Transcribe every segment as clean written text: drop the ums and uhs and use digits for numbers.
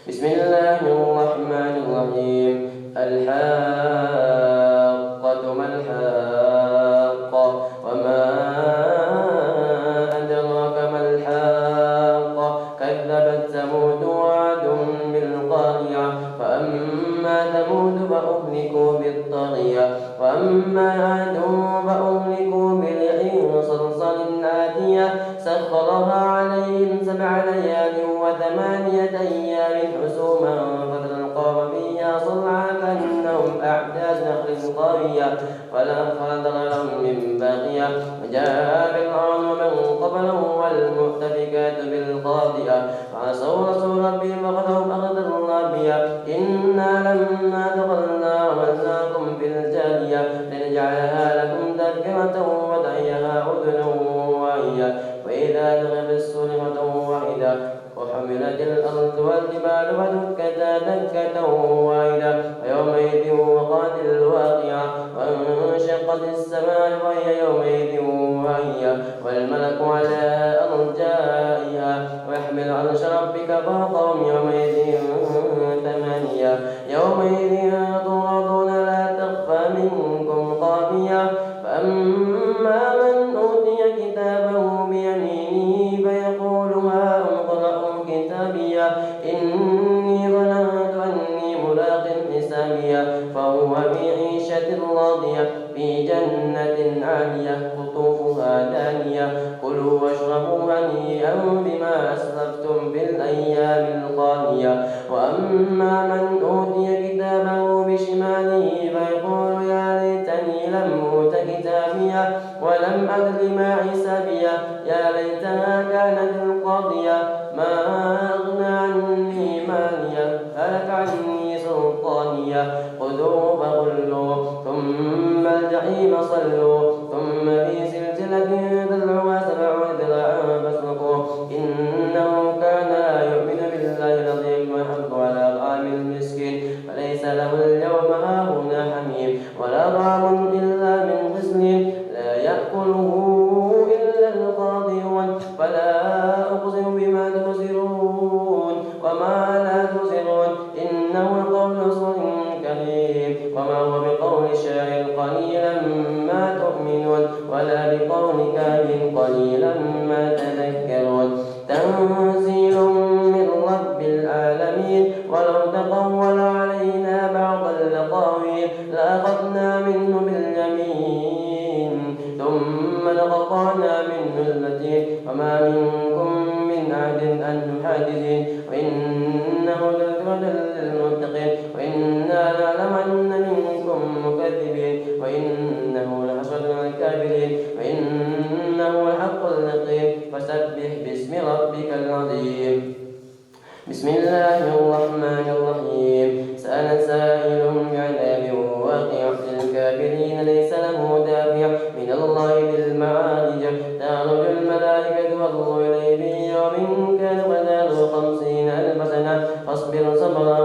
بسم الله الرحمن الرحيم. الحاقة ما الحاقة وما أدراك ما الحاقة كذبت ثمود وعاد بالقارعة فأما ثمود فأهلكوا بالطاغية وأما عاد فأهلكوا بريح صرصر عاتية سخرها عليهم 7 ليال و8 أيام حسوما فترى القوم فيها صرعى كأنهم أعجاز نخل خاوية فلا لهم من باقية وجاء فرعون ومن قبله والمؤتفكات بالخاطئة فعصوا رسول ربهم فأخذهم أخذا رابية إنا لما دخلنا وملناكم في الجارية لنجعلها لكم تذكرة وتعيها أذن واعية وإذا دخل السورة واحدة وحملت الأرض والجبال فدكتا دكة واحدة ويومئذ وقعت الواقعة وانشقت السماء وهي يومئذ واهية والملك على أرجائها ويحمل عرش ربك فوقهم يومئذ 8 يومئذ تعرضون لا تخفى منكم خافية فأما من أوتي كتابه بيمينه فيقول هاؤم اقرءوا كتابيه إني ظننت أني ملاق حسابيه فهو في عيشة راضية في جنة عالية قطوفها دانية كلوا واشربوا هنيئا بما أسلفتم في الأيام الخالية وأما من أوتي كتابه بشماله فيقول يا ليتني لم أوت كتابيه ولم أدر ما حسابيه يا ليتها كانت القاضية ما أغنى عني ماليه هلك عني سلطانيه خذوه فغلوه ثم الجحيم صلوه ثم في سلسلة ذرعها 70 ذراعا فاسلكوه إنه كان لا يؤمن بالله العظيم ويحض على طعام المسكين فليس له اليوم هاهنا حميم ولا طعام إلا من غسلين لا يأكله إلا الخاطئون فلا أقسم بما تبصرون وما لا تبصرون إنه قول رسول كريم وما هو بقول شاعر قليلا ما تؤمنون ولا بقول كاهن قليلا ما تذكرون تنزيل من رب العالمين ولو تقول علينا بعض الأقاويل لأخذنا منه باليمين ثم لقطعنا منه الوتين وما منكم من أحد عنه حاجزين وإنه لذكرى للمتقين وإنا نعلم أن منكم مكذبين وإنه لحسرة على الكافرين وإنه لحق اليقين فسبح باسم ربك العظيم. بسم الله الرحمن الرحيم. سأل سائل بعذاب واقع للكافرين ليس له دافع من الله ذي المعارج تعرج الملائكة والروح إليه في يوم كان قدره 50,000 سنة فاصبر صبرا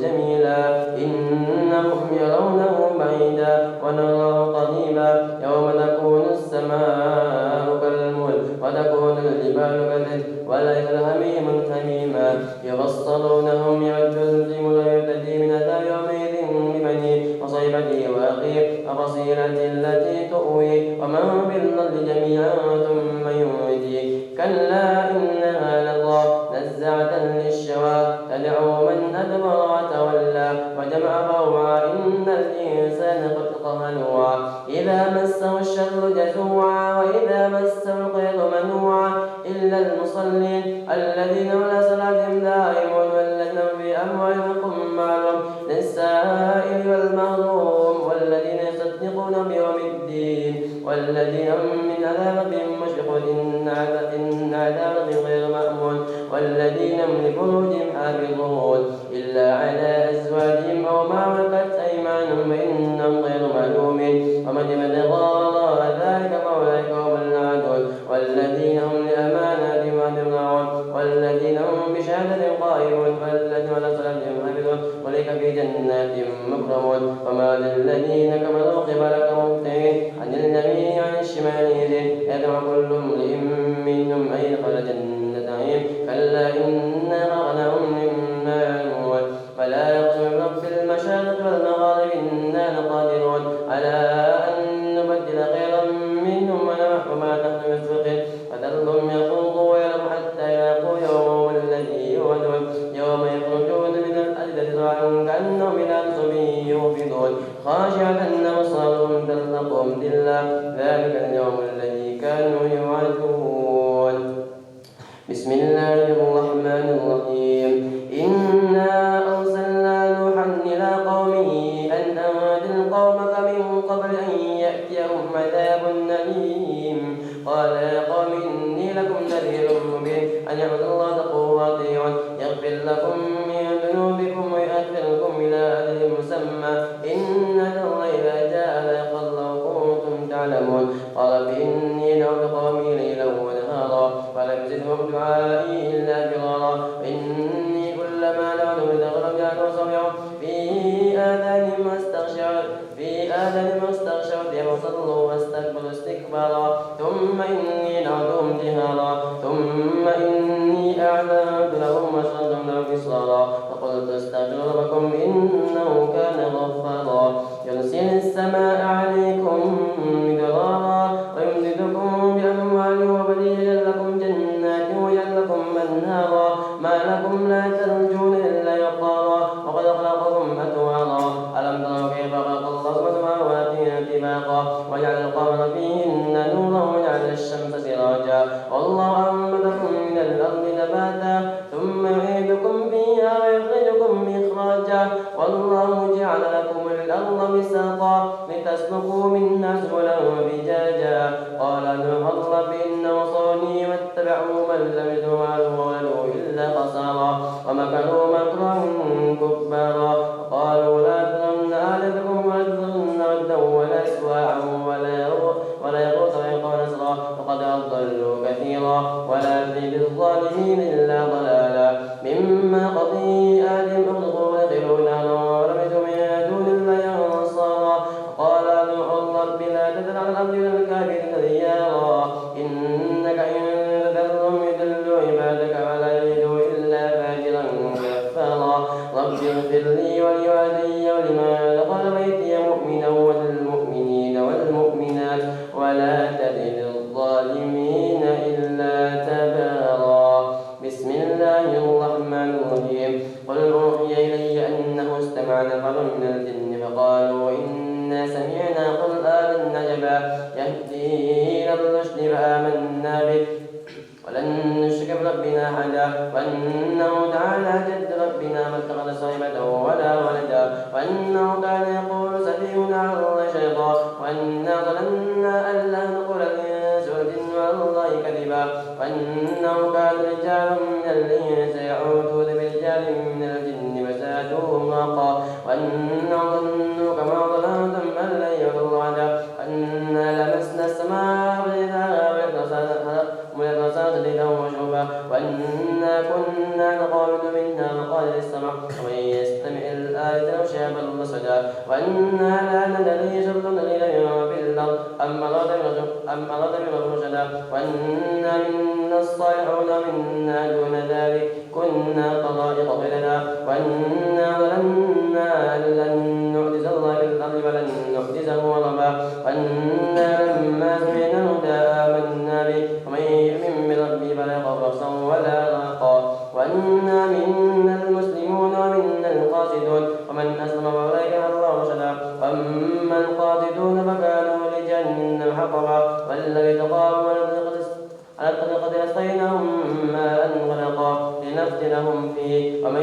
جميلا إنهم يرونه بعيدا ونراه قريبا يوم تكون السماء كالمهل وتكون الجبال كالعهن وليس الحميم حميما يبصرونهم يود المسلم لا يرتدي من عذاب يومئذ ببنيه وصيبته وأخيه وفصيلته التي تؤويه ومن في الأرض جميعا ثم ينجيه كلا إنها لظى نزاعة للشوى تدعو من أدبر وتولى وجمع فأوعى إن الإنسان خلق هلوعا إذا مسه الشر جزوعا وإذا مسه الخير منوعا إلا المصلين الذين على صلاتهم دائمون والذين في أموالهم معلوم للسائل والمحروم والذين يصدقون بيوم الدين والذين هم من عذابهم مشفقون إن عذابهم غير مأمون والذين هم لفروجهم حافظون إلا على أزواجهم أو ما ملكت أيمانهم فإنهم غير ملومين ومن ابتغى وراء ذلك فأولئك هم العادون والذين هم لأماناتهم راعون والذين هم بشهادة قائمون والذين على صلاتهم حافظون أولئك في جنات مكرمون وما للذين كفروا قبلك مهطعين عن اليمين عن الشمال يدعو كل امرئ منهم أن يدخل جنة نعيم كلا إنا خلقناهم مما يعملون يوم يخرجون من الأجداث سراعا كأنهم إلى نصب يوفضون خاشعة أبصارهم ترهقهم ذلة ذلك اليوم الذي كانوا يوعدون. بسم الله الرحمن الرحيم إنا أرسلنا نوحا إلى قومه أن أنذر قومك من قبل أن يأتيهم عذاب أليم قال يا قوم إني لكم نذير مبين أن اعبدوا الله تقوا وأطيعون يغفر لكم من ذنوبكم ويؤخركم إلى أجل مسمى إن الأمر إذا جاء لا يخلى وكنتم تعلمون قال فإني دعوت قومي ليلا ونهارا ولم يزدهم دعائي إلا فرارا إني كلما دعوتهم لتغفر جعلوا أصابعهم في آذانهم واستغشوا ثيابهم وصلوا واستكبروا استكبارا ثم إني دعوتهم جهارا ثم إني أعلنت لهم وأسررت لهم إسرارا فقلت استغفروا ربكم إنه كان غفارا يرسل السماء عليكم مدرارا ويمددكم بأموال وبنين يجعل لكم جنات ويجعل لكم أنهارا ما لكم لا ترجون إلا وقارا وقد خلقكم أطوارا ألم تروا كيف خلق الله سبع سماوات طباقا وجعل القمر فيهن نورا وجعل الشمس سراجا والله أنبتكم من الأرض نباتا ثم يعيدكم فيها ويخرجكم إخراجا والله جعل لكم الأرض بساطا لتسلكوا منها سبلا فجاجا قال نوح رب إن عصوني واتبعوا من لم يزد ماله وولده إلا خسارا ومكروا مكرا كبارا قالوا لا تذرن آلهتكم ولا تذرن ودا ولا سواعا ولا يغوث ويعوق ونسرا وقد أضلوا كثيرا ولا تزد الظالمين إلا ضلالا مما خطيئاتهم أغرقوا ويدخلوا نارا ولم يجدوا من دون الله أنصارا قال نوح رب لا تذر على الأرض من الكافرين ديارا إنك إن تذرهم يضلوا عبادك ولا يلدوا إلا فاجرا كفارا رب اغفر لي ولوالدي ولمن دخل بيتي مؤمنا وللمؤمنين والمؤمنات ولا تزد الظالمين إلا تبارا. بسم الله الرحمن الرحيم قل أوحي إلي أنه استمع نفر من الجن فقالوا إنا سمعنا قرآنا عجبا يهدي إلى الرشد فآمنا به ولن نشرك بربنا أحدا وأنه تعالى جد ربنا ما اتخذ صاحبة ولا ولدا وأنه كان يقول سفيهنا على الله شيطا وأنا ظننا أن لا نقول الإنس والجن على الله كذبا وأنه كان رجال من الإنس يعوذون برجال من الجن فزادوهم رهقا وأنهم ظنوا كما ظننتم أن لن يعبدوا الله وأنا لمسنا السماء فإذا ساجدين وشوبا وأنا كنا نقعد منها مقاعد للسمع ومن يستمع الآية لو شاب رصدا وأنا لا ندري شر إلينا في الأرض أم أراد بهم رشدا وأنا منا الصالحون ومنا دون ذلك كنا طرائق قددا وأنا ظننا أن لن نعجز الله في الأرض ولن نعجزه هربا وأنا لما سمعنا الهدى آمنا به ومن يؤمن بربه فلا يخاف بخسا ولا رهقا وأنا منا المسلمون ومنا القاسطون ومن أسلم فأولئك الله رشدا وأما القاسطون فكانوا لجهنم حطبا والذي تقاموا على الطريقة أسقيناهم ماء غدقا لنفتنهم فيه ومن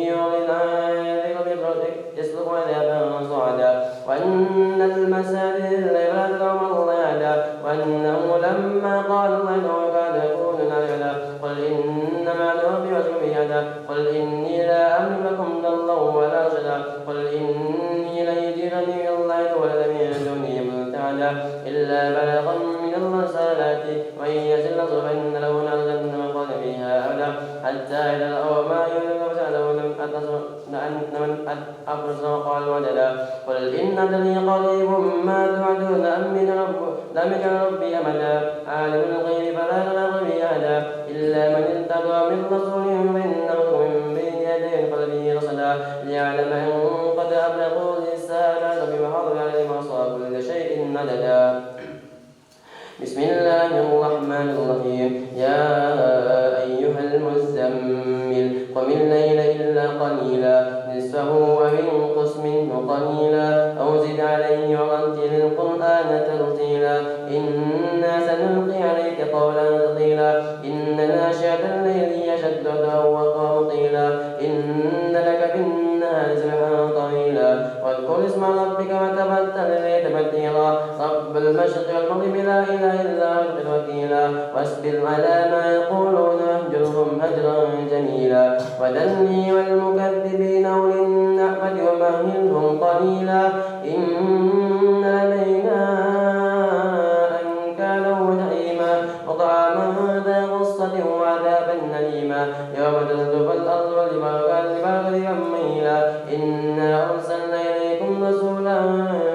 يعرض عن ذكر يسلك عذابا صعدا وأن المساجد لله فلا تدعوا الله أحدا وأنه لما قال الله إنه كان يكون علينا قل إنما أدعو بوجهي هذا قل إني لا أملك لكم ضرا ولا رشدا قل إني لن يجيرني من الله ولد من دونه ملتحدا إلا بلاغا من الرسالات وإن يزل الرسول فإن له نار جهنم خالدا فيها أبدا حتى إذا رأوا ما يؤمنون فسألوا من أبرز وقال وجدا قل إن أدري قريب ما توعدون أم لم يجعل ربي أمدا عالم الغيب فلا يظهر به أحدا إلا من ارتضى من رسول فإنه من بين يديه قلبه رصدا ليعلم أن قد أبلغوا رسالة ربي وحضر عليهم وصى كل شيء عددا. بسم الله الرحمن الرحيم يا أيها المزمل قم الليل إلا قليلا نصفه أو انقص منه قليلا أو زد عليه ورتل القرآن ترتيلا إنا سنلقي عليك قولا ثقيلا إن ناشئة الليل هي أشد وأقوم قيلا إن لك بالنهار سبحا طويلا واذكر اسم ربك وتبتل إليه تبتيلا رب المشرق والمغرب لا إله إلا هو الوكيلا واصبر على ما يقولون واهجرهم هجرا جميلا وذرني والمكذبين أولي النعمة ومهلهم قليلا إن لدينا أنكالا وجحيما وطعاما ذا غصة وعذابا أليما يوم ترجف الأرض والجبال ميلا إنا أرسلنا إليكم رسولا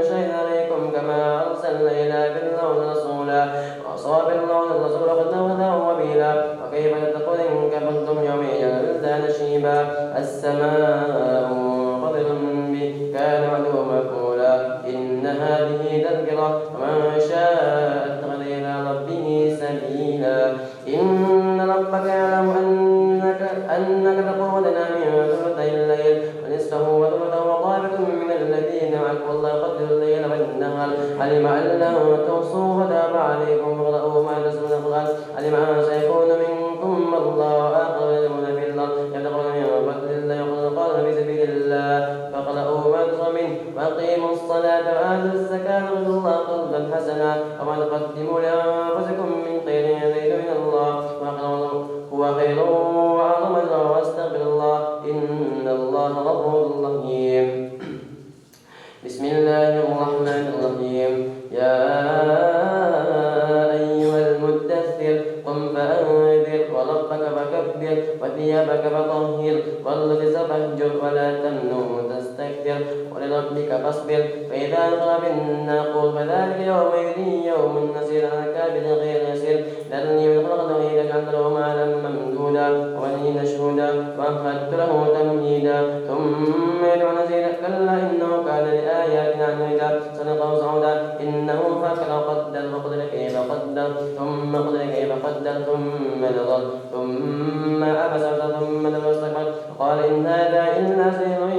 شهيدا عليكم كما أرسلنا إلى فرعون رسولا وعصى فرعون الرسول فاتخذه وبيلا وكيف تتقون إن كفرتم يوم يجعل شيبا السماء منفطر به كان وعده مفعولا إن هذه تذكرة ومن شاء اتخذ إلى ربه سبيلا إن ربك يعلم أنك تقوم لنا من ثلثي الليل ونصفه وثلثه وطائفة من الذين معك والله يقدر الليل والنهار علم أن لن تحصوا فتاب عليكم فاقرؤوا ما تيسر من القرآن علم أن سيكون منكم مرضى وآخرون يضربون في الأرض يبتغون من فضل الله يخلقون في سبيل الله فاقرؤوا ما تيسر منه وأقيموا الصلاة وآتوا الزكاة واتقوا الله قرضا حسنا وما تقدموا لأنفسكم من خير يجد من الله هو خير وأعظم أجرا واستغفر الله إن الله غفور رحيم. بسم الله الرحمن الرحيم. يا أيها المدثر قم فأنذر وربك فكبر وثيابك فطهر والرجز فاهجر ولا تمنن تستكثر ولربك فاصبر فإذا نقر بالناقور فذلك يومئذ يوم نسير على الكافر غير يسير ذرني من خلقت وحيدا جعلت له مالا ممدودا وبنين مشهودا وأمهدت له تمهيدا ثم يدعو نزيدا كلا إنه كان لآياتنا عنيدا صدقه صعودا إنه فكر وقدر فقدر كيف قدر ثم قدر كيف قدر ثم نظر ثم عبس ثم نظر واستكبر وقال إن هذا إلا سحر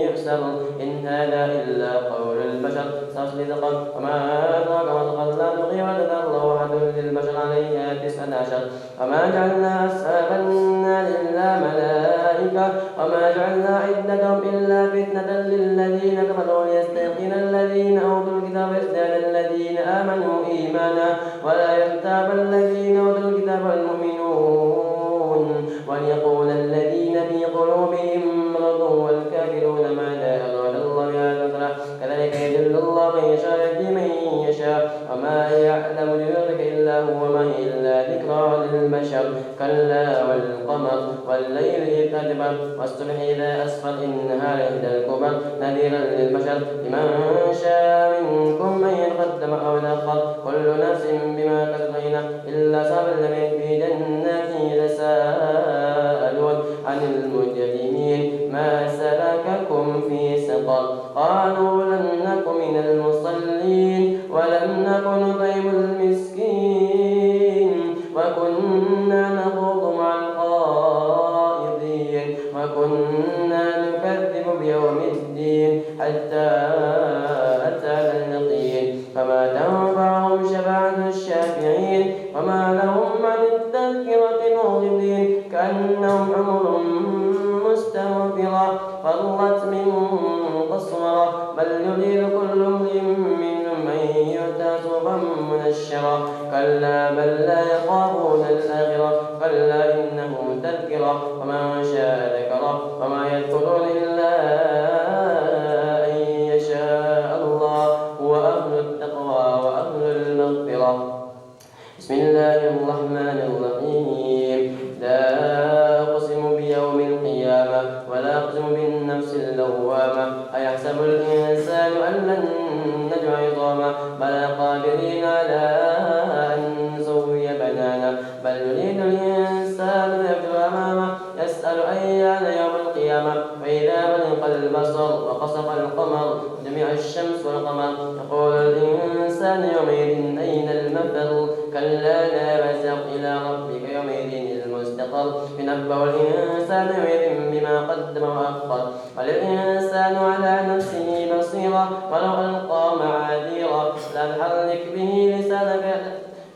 يؤثر إن هذا إلا قول البشر سأصلي سقر وما أدراك ما سقر لا تقي ولا تذر أحد للبشر عليها 19 وما جعلنا أصحاب النار إلا ملائكة وما جعلنا عدتهم إلا فتنة للذين كفروا ليستيقن الذين أوتوا الكتاب ويزداد الذين آمنوا إيمانا ولا يرتاب الذين أوتوا الكتاب والمؤمنون وليقول الذين في قلوبهم مرض والكافرون ماذا أراد الله بهذا مثلا كذلك يضل الله من يشاء ويهدي من يشاء وما يعلم جنودك إلا هو وما هي إلا ذكرى للبشر كلا والقمر والليل إذ أدبر والصبح إذا أسفر إنها لإحدى الكبر نذيرا للبشر لمن شاء منكم من يتقدم أو يتأخر كل نفس بما كسبت رهينة إلا أصحاب اليمين في جنات يتساءلون عن المجرمين ما سلككم في سقر قالوا لم نك من المصلين ولم نك نطعم المسكين وكنا نخوض مع الخائضين وكنا نكذب بيوم الدين حتى أتانا اليقين فما تنفعهم شفاعة الشافعين وما لهم عن التذكرة معرضين كأنهم حمر مستنفرة فرت من قسورة بل يريد كل امرئ منهم أن يؤتى صحفا منشرة كلا بل لا يخافون الآخرة كلا إنه تذكرة ومن شاء ذكره وما يذكرون إلا أن يشاء الله هو أهل التقوى وأهل المغفرة. بسم الله الرحمن الرحيم. لا أقسم بيوم القيامة ولا أقسم بالنفس اللوامة أيحسب الإنسان أن لن نجمع عظامه بلى قادرين على أن نسوي بنانه بل يريد الإنسان ليفجر أمامه يسأل أيان يوم القيامة فإذا برق البصر وخسف القمر جميع الشمس والقمر يقول الإنسان يومئذ أين المفر كلا لا وزر إلى ربك يومئذ المستقر استثقل ينبأ الإنسان يومئذ بما قدم وأخر وللإنسان على نفسه بصيرة ولو ألقى معاذيره لا تحرك به لسانك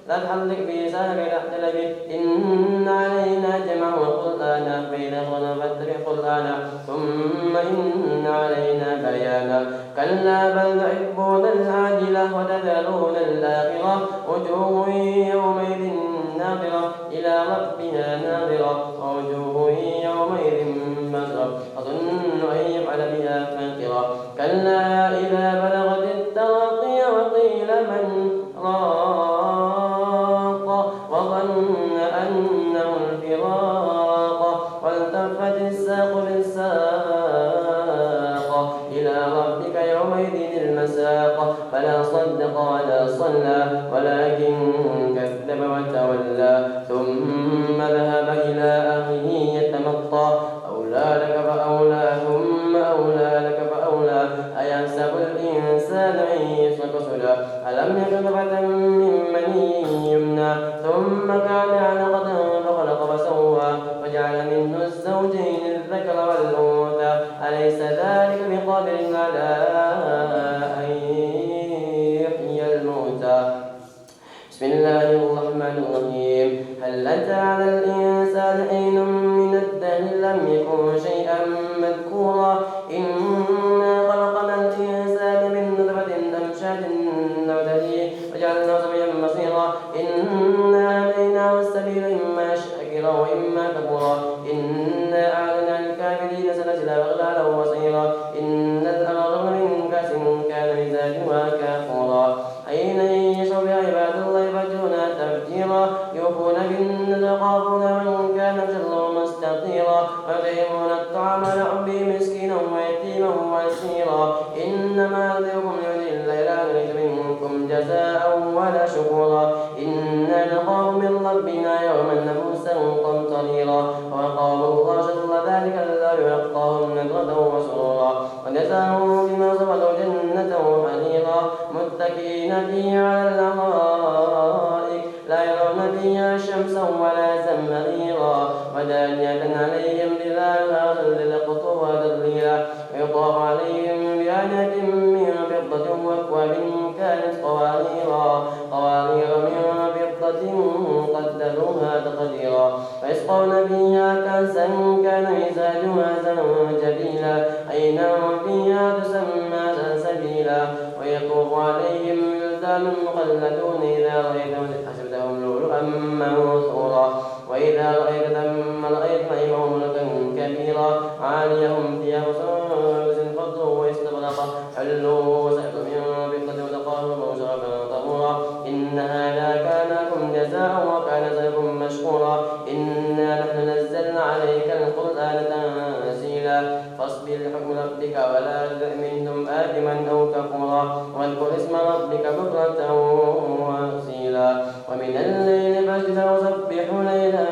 لتحتل به إن علينا جمعه وقرآنه فإذا قرأنا فاتبع قرآنه ثم إن علينا بيانه كلا بل تحبون العاجلة وتذرون الآخرة وجوه يومئذ ناظرة إلى ربها ناظرة ووجوه يومئذ مسرة أظن أن يفعل بها فاقرة كلا إذا بلغت التراقي وقيل من راق وظن أنه الفراق والتفت الساق بالساق إلى ربك يومئذ المساق فلا صدق ولا صلى ولكن كذب وتولى ثم ذهب إلى أهله يتمطى أولى لك فأولى ثم أولى لك فأولى أيحسب الإنسان أن يترك سدى ألم يكن نطفة من مني يمنى ثم كان علقة فخلق فسوى وجعل منه الزوجين الذكر والأنثى أليس ذلك بقادر على أن يحيي الموتى بسم الله الرحمن الرحيم هل أتى على الإنسان حين من الدهر لم يكن شيئا مذكورا إنا خلقنا الإنسان من نطفة أمشاج نبتليه وجعلناه سميعا بصيرا إنا هديناه السبيل إما شاكرا وإما كفورا إنا أعلنا للكافرين سلسلا وأغلالا وسعيرا إن الأرض من كأس كان مزاجها كافورا حين يشرب عباد الله يفجرونها تفجيرا يوفون بالنذر يخافون من كان شره مستطيرا ويطعمون الطعام على حبه مسكينا ويتيما واسيرا إنما يرضيكم لوجه الله لا نريد منكم جزاء ولا شكورا إنا نخاف من ربنا يوما نفوسا قمطريرا وقالوا الله شر ذلك الذي يلقاهم نذرة وسرورا وجزاهم بما صبروا جنة وحريرا متكئين فيها على الأرائك لا يرون فيها شمسا ولا زمهريرا ودانية عليهم ظلالها ظلل قطوفها تظليلا ويطاف عليهم بآنية من فضة وأكواب كانت قوارير من فضة قدروها تقديرا ويسقون فيها كأسا كان مزاجها زنجبيلا عينا فيها تسمى سلسبيلا ويطوف عليهم ولدان مخلدون إذا رأيتهم حسبتهم لؤلؤا منثورا وإذا رأيت ثم رأيت نعيمهم ملكا كبيرا عاليهم ثياب سندس خضر واستبرق حلوا وسعدوا من فضة وتقاربوا شرابا طهورا إن هذا كان لكم جزاء وكان سعيكم مشكورا إنا نحن نزلنا عليك القرآن تنزيلا فاصبر لحكم ربك ولا تطع منهم آثما أو كفورا واذكر اسم ربك بكرة وأصيلا ومن الليل فاسجد وسبح ليلا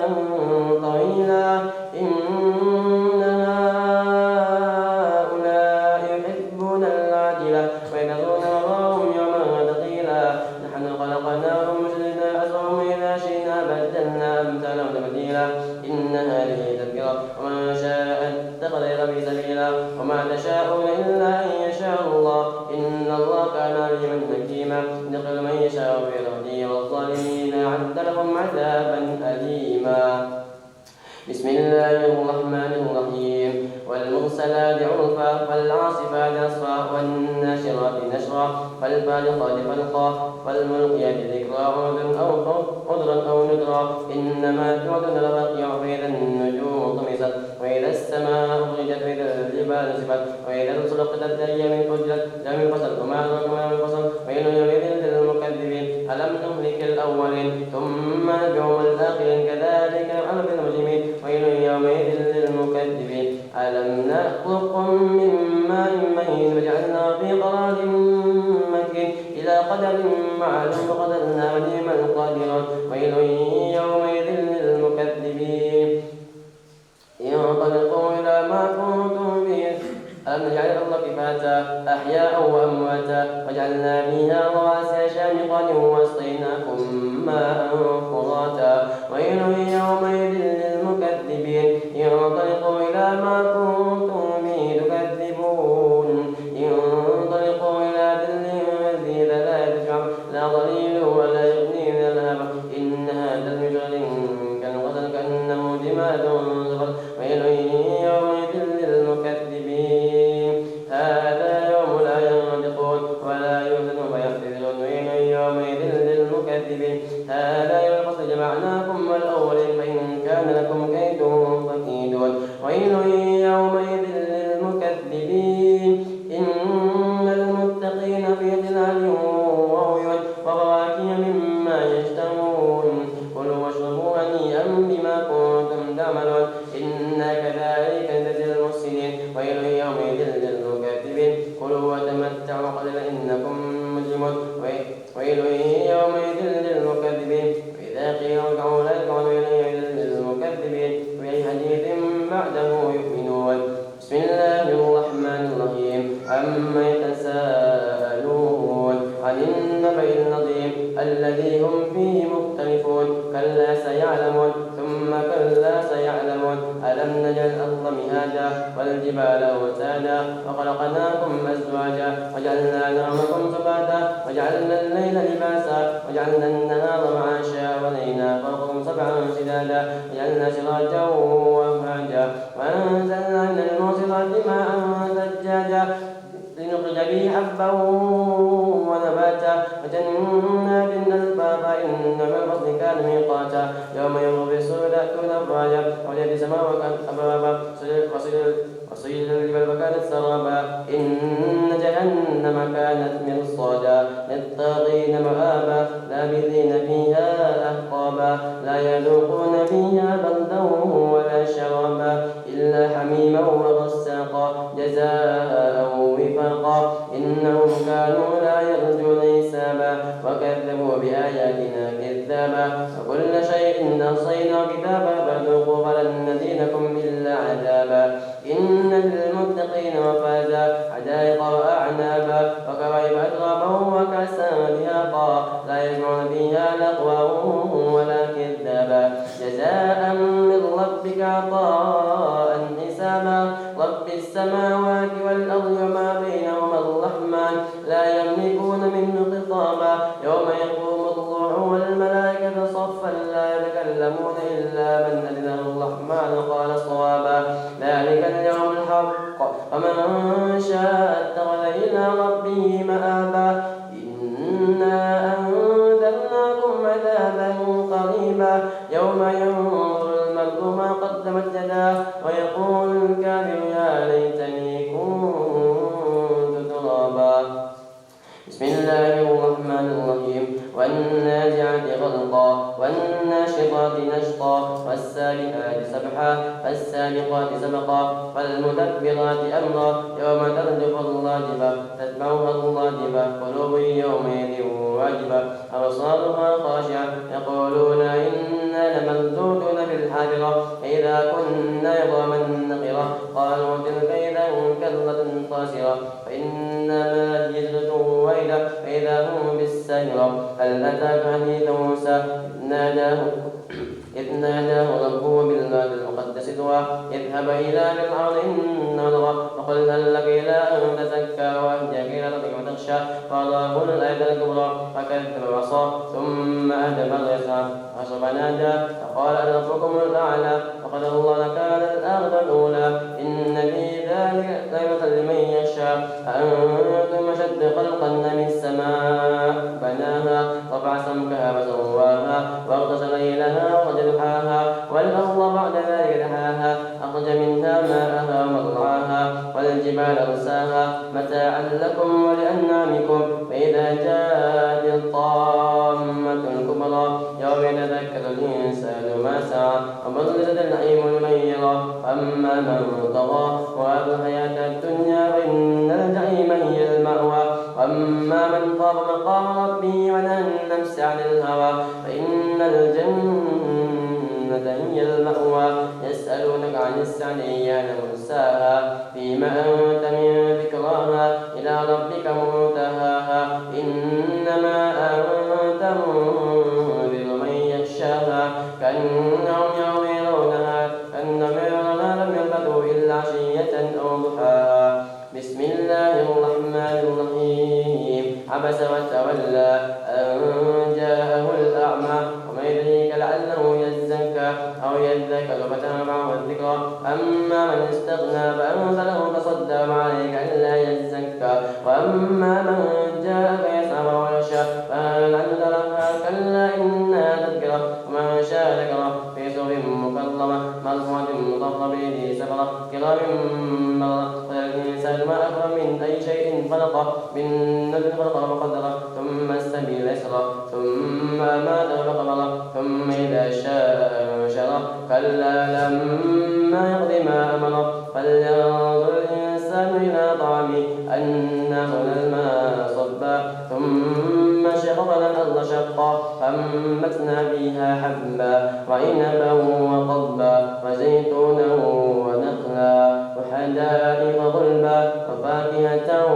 طويلا إن هؤلاء يحبون العاجلة ويذرون وراءهم يوما ثقيلا نحن خلقناهم وشددنا أسرهم إذا شئنا بدلنا أمثالهم تبديلا إن هذه تذكرة ومن شاء اتخذ إلى ربه سبيلا وما تشاءون إلا أن يشاء الله إن الله كان عليما حكيما يدخل من يشاء في رحمته والظالمين أعد لهم عذابا أليما بسم الله الرحمن الرحيم والمرسلات عرفا فالعاصفات عصفا والناشرات نشرا فالفالقات فلقا فالملقيات ذكرا عذرا أو نذرا إنما توعدون لواقع فإذا النجوم طمست وإذا السماء أخرجت وإذا الجبال نسفت وإذا الرسل اقتتت أيام فجرت يوم الفصل وما أدراك ما يوم الفصل ويل يومئذ للمكذبين ألم نهلك الأولين ثم نتبعهم الآخرين كذلك نفعل بالمجرمين ويل يومئذ للمكذبين ألم نخلقكم من ماء مهين وجعلنا في قرار مكين إلى قدر معلوم وقدرنا ونعم القادرون ويل يومئذ للمكذبين انطلقوا إلى ما كنتم به ألم نجعل الأرض كفاتا أحياء وأمواتا وجعلنا فيها رواسي شامخات واسقيناكم ماء فراتا ويل يومئذ للمكذبين عما يتساءلون عن النبأ العظيم الذي هم فيه مختلفون كلا سيعلمون ثم كلا سيعلمون ألم نجعل الأرض مهادا والجبال أوتادا وخلقناكم أزواجا وجعلنا نومكم سباتا وجعلنا الليل لباسا وجعلنا النهار معاشا ولينا فوقكم سبعا شدادا وجعلنا سراجا وهاجا وأنزلنا من المعصرات ماء ثجاجا لنخرج به حبا ونباتا وجنات ألفافا إن يوم الفصل كان ميقاتا يوم يغرب السوء تأتون أفواجا وجد السماء أبوابا وصيد الجبال فكانت سرابا إن جهنم كانت مرصادا للطاغين مآبا لابثين فيها أحقابا لا يذوقون فيها بردا ولا شرابا إلا حميما وغساقا جزاء وفاقا إنهم كانوا لا يرجون حسابا وكذبوا بآياتنا كذابا وكل شيء أحصيناه كتابا فذوقوا فلن نزيدكم إلا عذابا إن للمتقين مفازا حدائق وأعنابا وكواعب أترابا وكأسا دهاقا لا يسمعون فيها لغوا ولا كذابا جزاء من ربك عطاء حسابا رب السماوات والأرض وما بينهما الرحمن لا يملكون منه خطابا يوم يقوم الروح والملائكة صفا لا يتكلمون إلا من أذن الرحمن قال صوابا ذلك اليوم الحق ومن شاء اتخذ إلى ربه مآبا إنا أنذرناكم عذابا قريبا يوم ينظر المرء ما قدمت يداه ويقول الكافر يا ليتني كنت ترابا بسم الله الرحمن الرحيم والنازعات غرقا والناشطات نشطا والسابحات سبحا فالسابقات سبقا فالمدبرات أمرا يوم ترجف الراجفة تتبعها الراجفة قلوب يومئذ واجبة أبصارها خاشعة يقولون إنا لمردودون في الحافرة إذا كنا عظاما نخرة قالوا تلك إذا كرة خاسرة فإنما هي زجرة واحدة فإذا هم بالساهرة هل أتاك حديث موسى إذ ناداه ربه بالواد المقدس طوى اذهب إلى فرعون إنه طغى فقل هل لك إلى أن تزكى وأهديك إلى ربك فتخشى فأراه الآية الكبرى فكذب وعصى ثم أدبر يسعى فنادى فقال أنا ربكم الأعلى فقد الله نكال الآخرة الأولى إن في ذلك لعبرة لمن يخشى أأنتم أشد خلقا من السماء بناها رفع سمكها فسواها وأغطش ليلها وأخرج ضحاها والأرض بعد ذلك دحاها أخرج منها ماءها ومرعاها والجبال أرساها متاعا لكم ولأنعامكم فإذا جاءت الطامة الكبرى يوم يتذكر الإنسان ما سعى وبرزت النعيم لمن يرى أما من طغى وأبى الحياة الدنيا فإن الجحيم هي المأوى وأما من خاف مقام ربه ونهى النفس عن الهوى فإن الجنة هي المأوى يسألونك عن الساعة أيان مرساها فيما أنت من ذكراها إلى ربك منتهاها إنما أنت منذر من يخشاها كأنهم يوم يرونها لم يلبثوا إلا عشية أو ضحاها بسم الله الرحمن الرحيم عبس وتولى أن جاءه الأعمى وما يدريك لعله يزكى أو يذكر فتنفعه الذكرى أما من استغنى فأنت له تصدى وعليك ألا يزكى وأما من جاءك يسعى وهو يخشى فهل عنه تركها كلا إنها تذكرة ومن شاء ذكره في سور مكرمة مرفوعة مطهرة بيده سفرة كرام بررة والإنسان ما أكرم من أي شيء خلقه من نطفة خلقه وقدره ثم السبيل يسره ثم أماته فقبره ثم إذا شاء أنشره كلا لما يقض ما أمره فلينظر الإنسان إلى طعامه أنا خلقنا الماء صبا ثم شققنا الأرض شقا فأنبتنا فيها حبا وعنبا وقضبا وزيتونا ونخلا وحدائق غلبا وفاكهة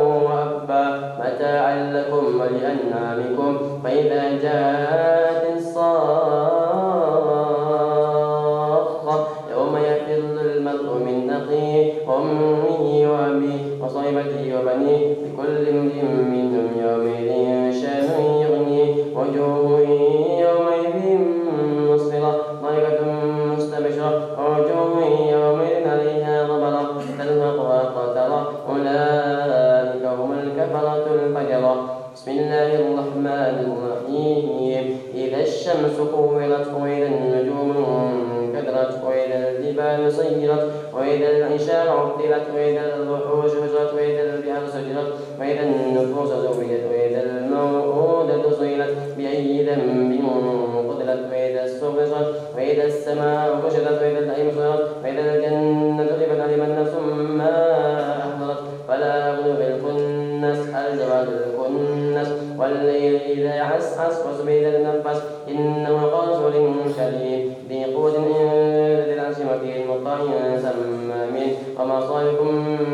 فإذا جاءت الصاخة يوم يفر المرء من أخيه وأمه وأبيه وصاحبته وبنيه لكل امرئ منهم يومئذ شأن يغنيه وجوه يومئذ مسفرة ضاحكة مستبشرة ووجوه يومئذ عليها غبرة ترهقها قترة أولئك هم الكفرة الفجرة. بسم الله الرحمن الرحيم إذا الشمس كورت وإذا النجوم انكدرت وإذا الجبال سيرت وإذا العشار عطلت وإذا الوحوش حشرت وإذا البحار سجرت وإذا النفوس زوجت وإذا الموءودة سئلت بأي ذنب قتلت وإذا استبصرت وإذا السماء كشطت وإذا الجحيم سعرت وإذا الجنة أزلفت علمت نفس ما أحضرت فلا أقول بالكنس الجواد الكنس والليل إذا عسعس والصبح إذا تنفس إنه قول رسول كريم ذي قوة ذي العرش مكين مطاع ثم وما صاحبكم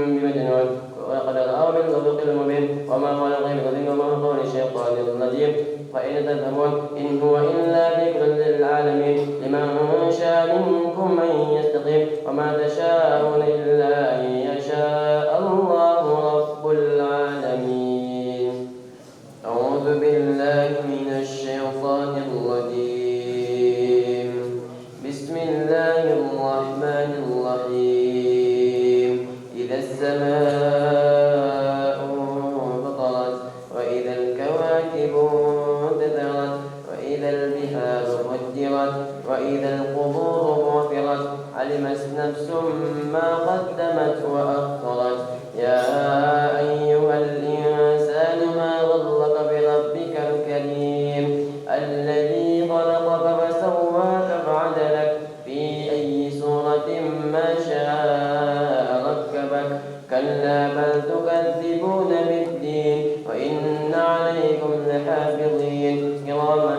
بمجنون ولقد رآه بالأفق المبين وما هو الغيب العظيم وما هو قول الشيطان الرجيم فإن تذهبون إن هو إلا ذكر للعالمين لمن شاء منكم أن يستقيم وما تشاءون إلا أن يشاء الله رب العالمين. أعوذ بالله من الشيطان الرجيم. بسم الله الرحمن الرحيم. إذا السماء انفطرت وإذا الكواكب انتثرت وإذا البحار فجرت وإذا القبور بعثرت علمت نفس ما قدمت وأخرت يا أيها الإنسان ما غرك بربك الكريم الذي خلقك فسواك فعدلك في أي صورة ما شاء ركبك كلا بل تكذبون بالدين وإن عليكم لحافظين كراما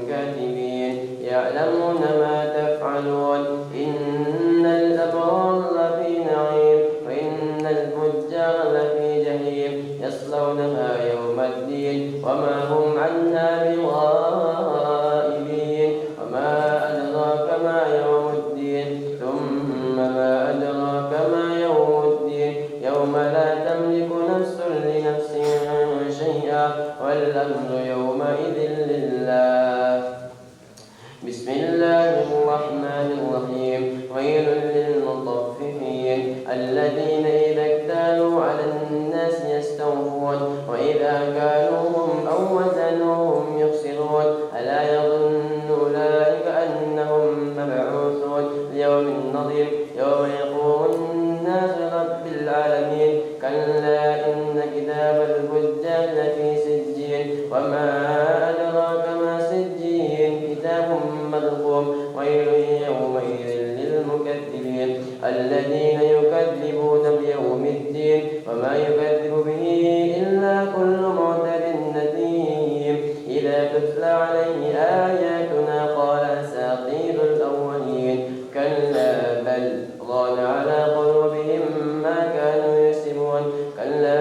كاتبين يعلمون ما تفعلون إن الأبرار لفي نعيم وإن الفجار لفي جحيم يصلونها يوم الدين وما هم عنها بغائبين وما أدراك ما يوم الدين ثم ما أدراك ما يوم الدين يوم لا تملك نفس لنفس شيئا والأمر يومئذ لله. بسم الله الرحمن الرحيم ويل للمطففين الذين إذا اكتالوا على الناس يستوفون وإذا كالوهم أو وزنوهم يخسرون ألا يظن أولئك أنهم مبعوثون ليوم نظير يوم يقوم الناس لرب العالمين كلا إن كتاب الفجار لفي سجين وما أدراك ما سجين كتاب مرقوم ويل يومئذ للمكذبين الذين يكذبون بيوم الدين وما يكذب به إلا كل معتد نثيم إذا تتلى عليه آياتنا قال أساطير الأولين كلا بل ران على قلوبهم ما كانوا يكسبون كلا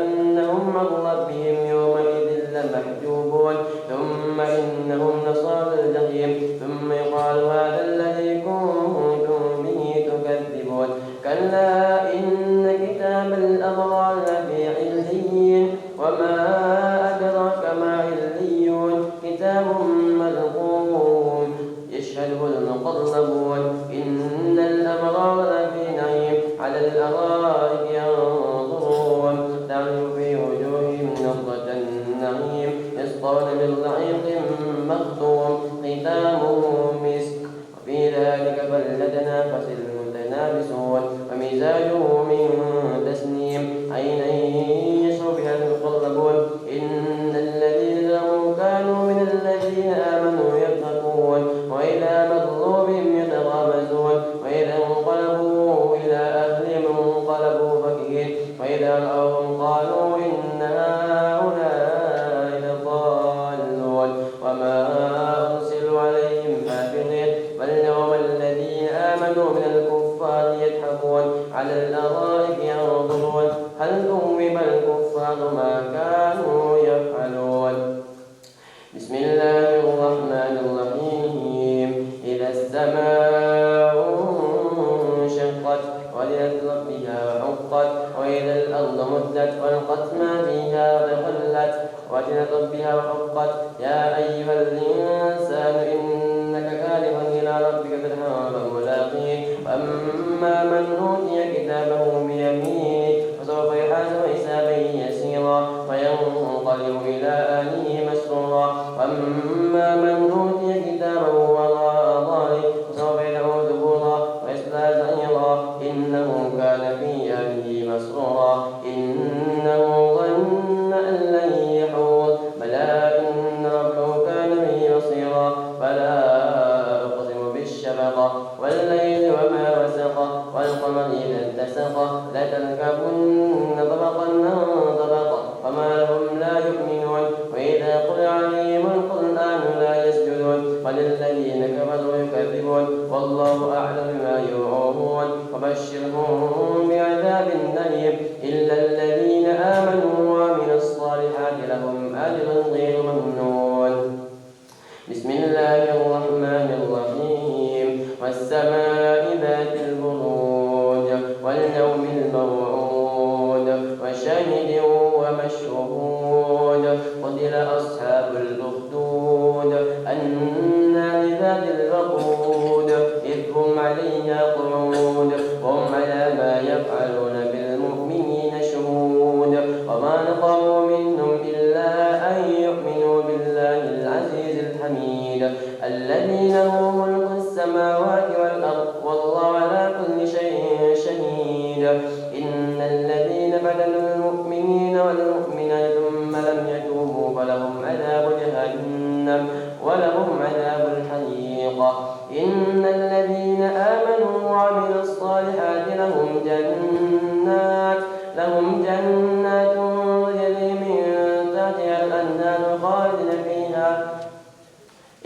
إنهم عن ربهم يومئذ لمحجوبون ثم إنهم لصال الجحيم ثم يقال هذا الذي كنتم به تكذبون كلا إن كتاب الأبرار لفي عليين وما أدراك ما عليون كتاب مرقوم يشهده المقربون إن الأبرار لفي نعيم على الأرائك ينظرون تعرف في وجوههم نضرة النعيم يسقون من رحيق مختوم ختامه مسك وفي ذلك فليتنافس المتنافسون ومزاجه من تسنيم عينا يشرب بها المقربون إن الذين ظلموا كانوا من الذين آمنوا يضحكون وإذا مروا بهم يتغامزون وإذا انقلبوا إلى أهلهم انقلبوا فكهين وإذا رأوهم قالوا إن هؤلاء لضالون وما أرسلوا عليهم حافظين واليوم الذين آمنوا من الكفار يضحكون على الأرائك ينظرون هل ثوب الكفار ما كانوا يفعلون. فيها وحقت وإذا الأرض مدت وألقت ما فيها وتخلت وأتت ربها وحقت يا أيها الإنسان إنك كادح إلى ربك كدحا فملاقيه وأما من أوتي كتابه بيمينه فسوف يحاسب حسابا يسيرا وينقلب إلى أهله مسرورا وأما من أوتي كتابه وراء ظهره فسوف يدعو ثبورا ويصلى سعيرا إنه كان في أهله مسرورا إنه ظن أن لن يحور بلى إن ربه كان به بصيرا فلا أقسم بالشفق والليل وما وسق والقمر إذا اتسق لتركبن طبقا عن طبق فما لهم لا يؤمنون وإذا قرئ عليهم القرآن لا يسجدون وللذين كفروا يكذبون والله أعلم بما يوعون وبشرهم بعذاب أليم إلا الذين آمنوا وعملوا الصالحات لهم أجر غير ممنون. بسم الله الرحمن الرحيم والسماء ذات البروج واليوم الموعود وشاهد ومشهود قتل أصحاب الأخدود النار ذات الوقود إذ هم عليها قعود وهم على ما يفعلون بالمؤمنين شهود وما نقموا منهم إلا أن يؤمنوا بالله العزيز الحميد الذي له ملك السماوات والأرض والله على كل شيء شهيد إن الذين فتنوا المؤمنين والمؤمنات ثم لم يتوبوا فلهم عذاب جهنم ولهم عذاب الحريق إن الذين آمنوا وعملوا الصالحات لهم جنات تجري من تحتها الأنهار خالدين فيها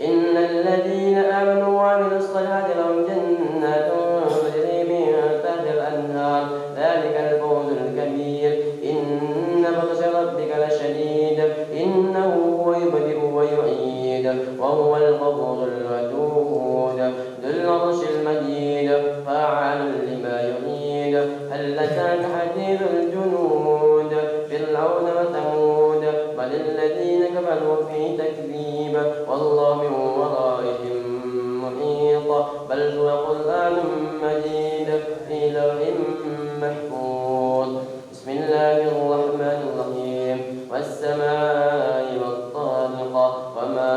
إن الذين آمنوا وعملوا الصالحات لهم جنات تجري من تحتها الأنهار ذلك الفوز الكبير إن بطش ربك لشديد إنه هو يبدئ ويعيد وهو الغفور الودود ذو العرش المجيد فعال لما يريد هل أتاك حديث الجنود فرعون وثمود بل الذين كفروا في تكذيب والله من ورائهم محيط بل هو قرآن مجيد في لوح محفوظ. بسم الله الرحمن الرحيم والسماء والطارق وما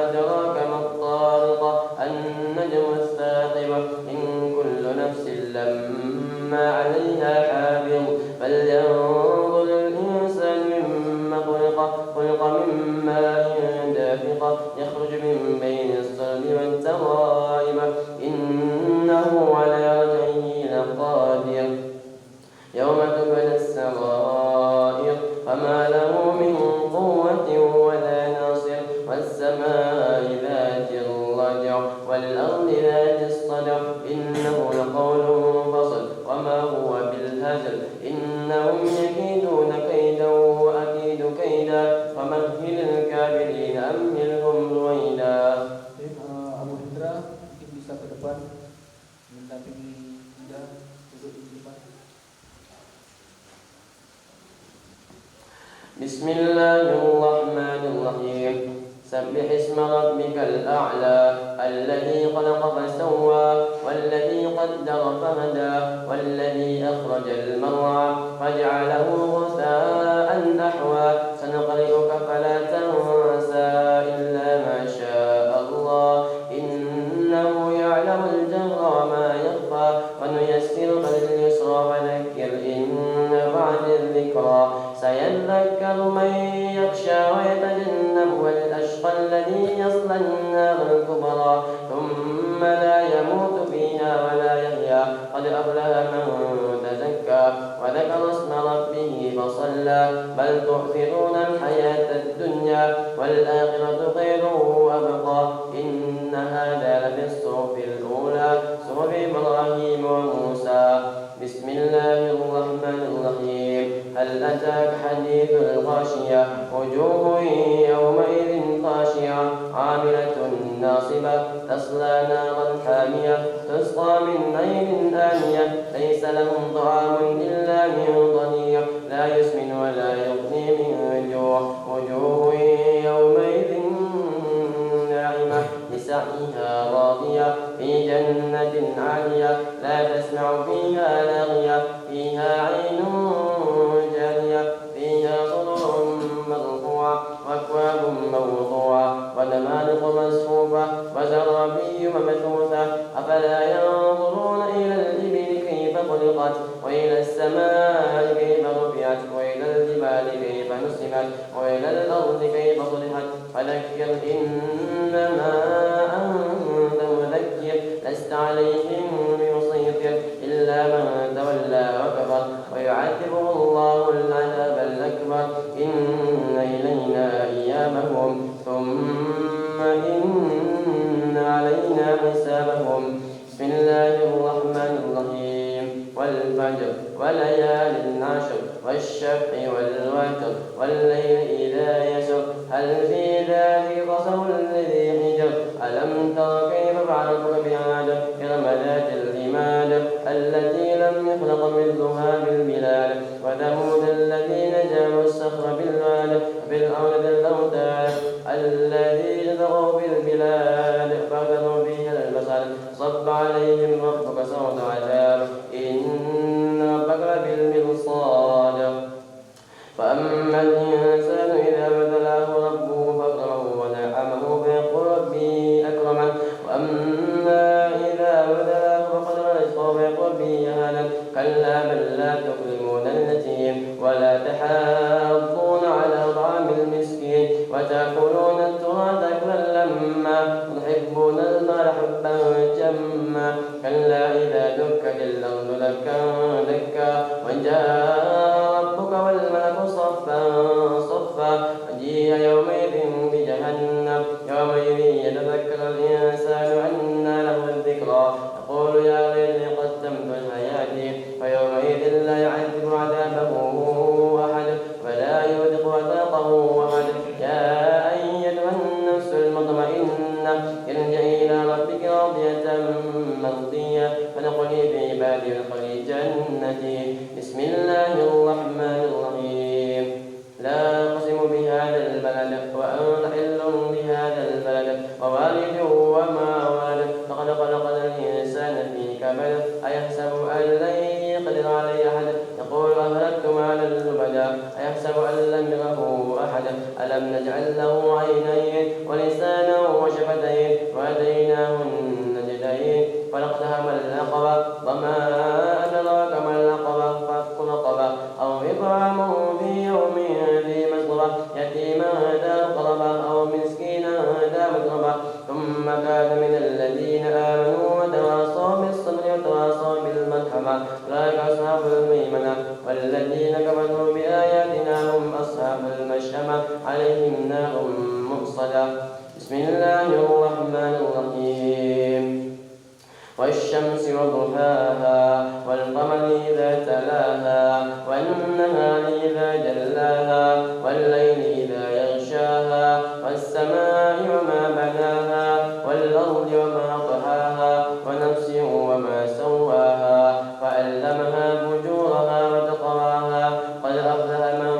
أدراك ما الطارق النجم الثاقب إن كل نفس لما عليها حافظ فلينظر الإنسان مما خلق من ماء دافق يخرج من بين الصلب والترائب إنه على رجعه لقادر يوم تبلى السرائر فما له من قوة ولا ناصر والسماء ذات الرجع والأرض ذات الصدع إنه لقول فصل وما هو بالهزل إنهم يكيدون كيدا وأكيد كيدا فمهل الكافرين أمهلهم رويدا. Abu Hendra mungkin bisa ke depan mendampingi Anda duduk di depan. بسم الله الرحمن الرحيم سبح اسم ربك الأعلى الذي خلق فسوى والذي قدر فهدى والذي أخرج المرعى فجعله غثاء أحوى سنقرئك فلا تنسى إلا ما شاء الله إنه يعلم الجهر وما يخفى ونيسرك لليسرى فذكر إن نفعت الذكرى سيذكر من يخشى ويتجنبها الأشقى الذي يصلى النار الكبرى ثم لا يموت فيها ولا يحيا قد أفلح من تزكى وذكر اسم ربه فصلى بل تؤثرون الحياة الدنيا والآخرة خير وأبقى إن هذا لفي الصحف الأولى صحف إبراهيم وموسى. بسم الله الرحمن الرحيم هل أتاك حديث الغاشية وجوه يومئذ خاشعة عاملة ناصبة تصلى نارا حامية تسقى من عين آنية ليس لهم طعام إلا من ضريع لا يسمن ولا يغني من جوع وجوه يومئذ ناعمة لسعيها راضية في جنة عالية لا تسمع فيها لاغية فيها عين جارية فيها سرر مرفوعة وأكواب موضوعة ونمارق مصفوفة وزرابي مبثوثة أفلا ينظرون إلى الإبل كيف خلقت وإلى السماء كيف رفعت وإلى الجبال كيف نصبت وإلى الأرض كيف سطحت فذكر إنما أنت مذكر لست عليهم بمسيطر إلا من تولى وكفر ويعذبه الله العذاب الأكبر إن إلينا إيابهم ثم إن علينا حسابهم بسم الله الرحمن الرحيم والفجر وليال عشر والشفع والوتر والليل إذا يسر هل في ذلك قسم لذي حجر ألم تر كيف فعل ربك بعاد إرم ذات العماد التي لم يخلق مثلها بالبلاد وثمود الذين جابوا الصخر بالواد بالأرض الأوتاد الذين طغوا في البلاد فكفروا فيها البصر صب عليهم ربك صوت عذاب إن ربك بالمرصاد فأما الإنسان إذا ابتلاه ربه فأكرمه ونعمه فيقول ربي أكرمن وأما إذا ابتلاه فقدر رزقه فيقول ربي أهانن كلا بل لا تكرمون اليتيم ولا تحاضون على طعام المسكين وتأكلون التراث أكلا لما وتحبون المال حبا جما كلا إذا دكت الأرض دكا دكا وجاء ربك والملك صفا صفا وجيء يومئذ بجهنم يومئذ يتذكر الإنسان أنى له الذكرى يقول يا ليتني قدمت لحياتي فيومئذ لا يعذب عذابه أحد ولا يوثق وثاقه أحد يا أيتها النفس المطمئنة ارجعي إلى ربك راضية مرضية فادخلي في عبادي وادخلي جنتي بسم الله الرحمن الرحيم لا أقسم بهذا البلد وأنت حل بهذا البلد ووالد وما ولد لقد خلقنا الإنسان في كبد أيحسب أن لن يقدر عليه أحد يقول أهلكت مالا لبدا أيحسب أن لم يره أحد ألم نجعل له عينين ولسانا وشفتين وهديناه النجدين فلاقتحم العقبة وما أدراك ما العقبة فك رقبة أو إطعام في يوم ذي مسغبة يتيما ذا مقربة أو مسكينا ذا متربة ثم كان من الذين آمنوا وتواصوا بالصبر وتواصوا بالمرحمة أولئك أصحاب الميمنة والذين كفروا بآياتنا هم أصحاب المشأمة عليهم نار مؤصدة بسم الله الرحمن الرحيم والشمس وضحاها والقمر إذا تلاها والنهار إذا جلاها والليل إذا يغشاها والسماء وما بناها والأرض وما طحاها ونفس وما سواها فألهمها فجورها وتقواها قد أفلح من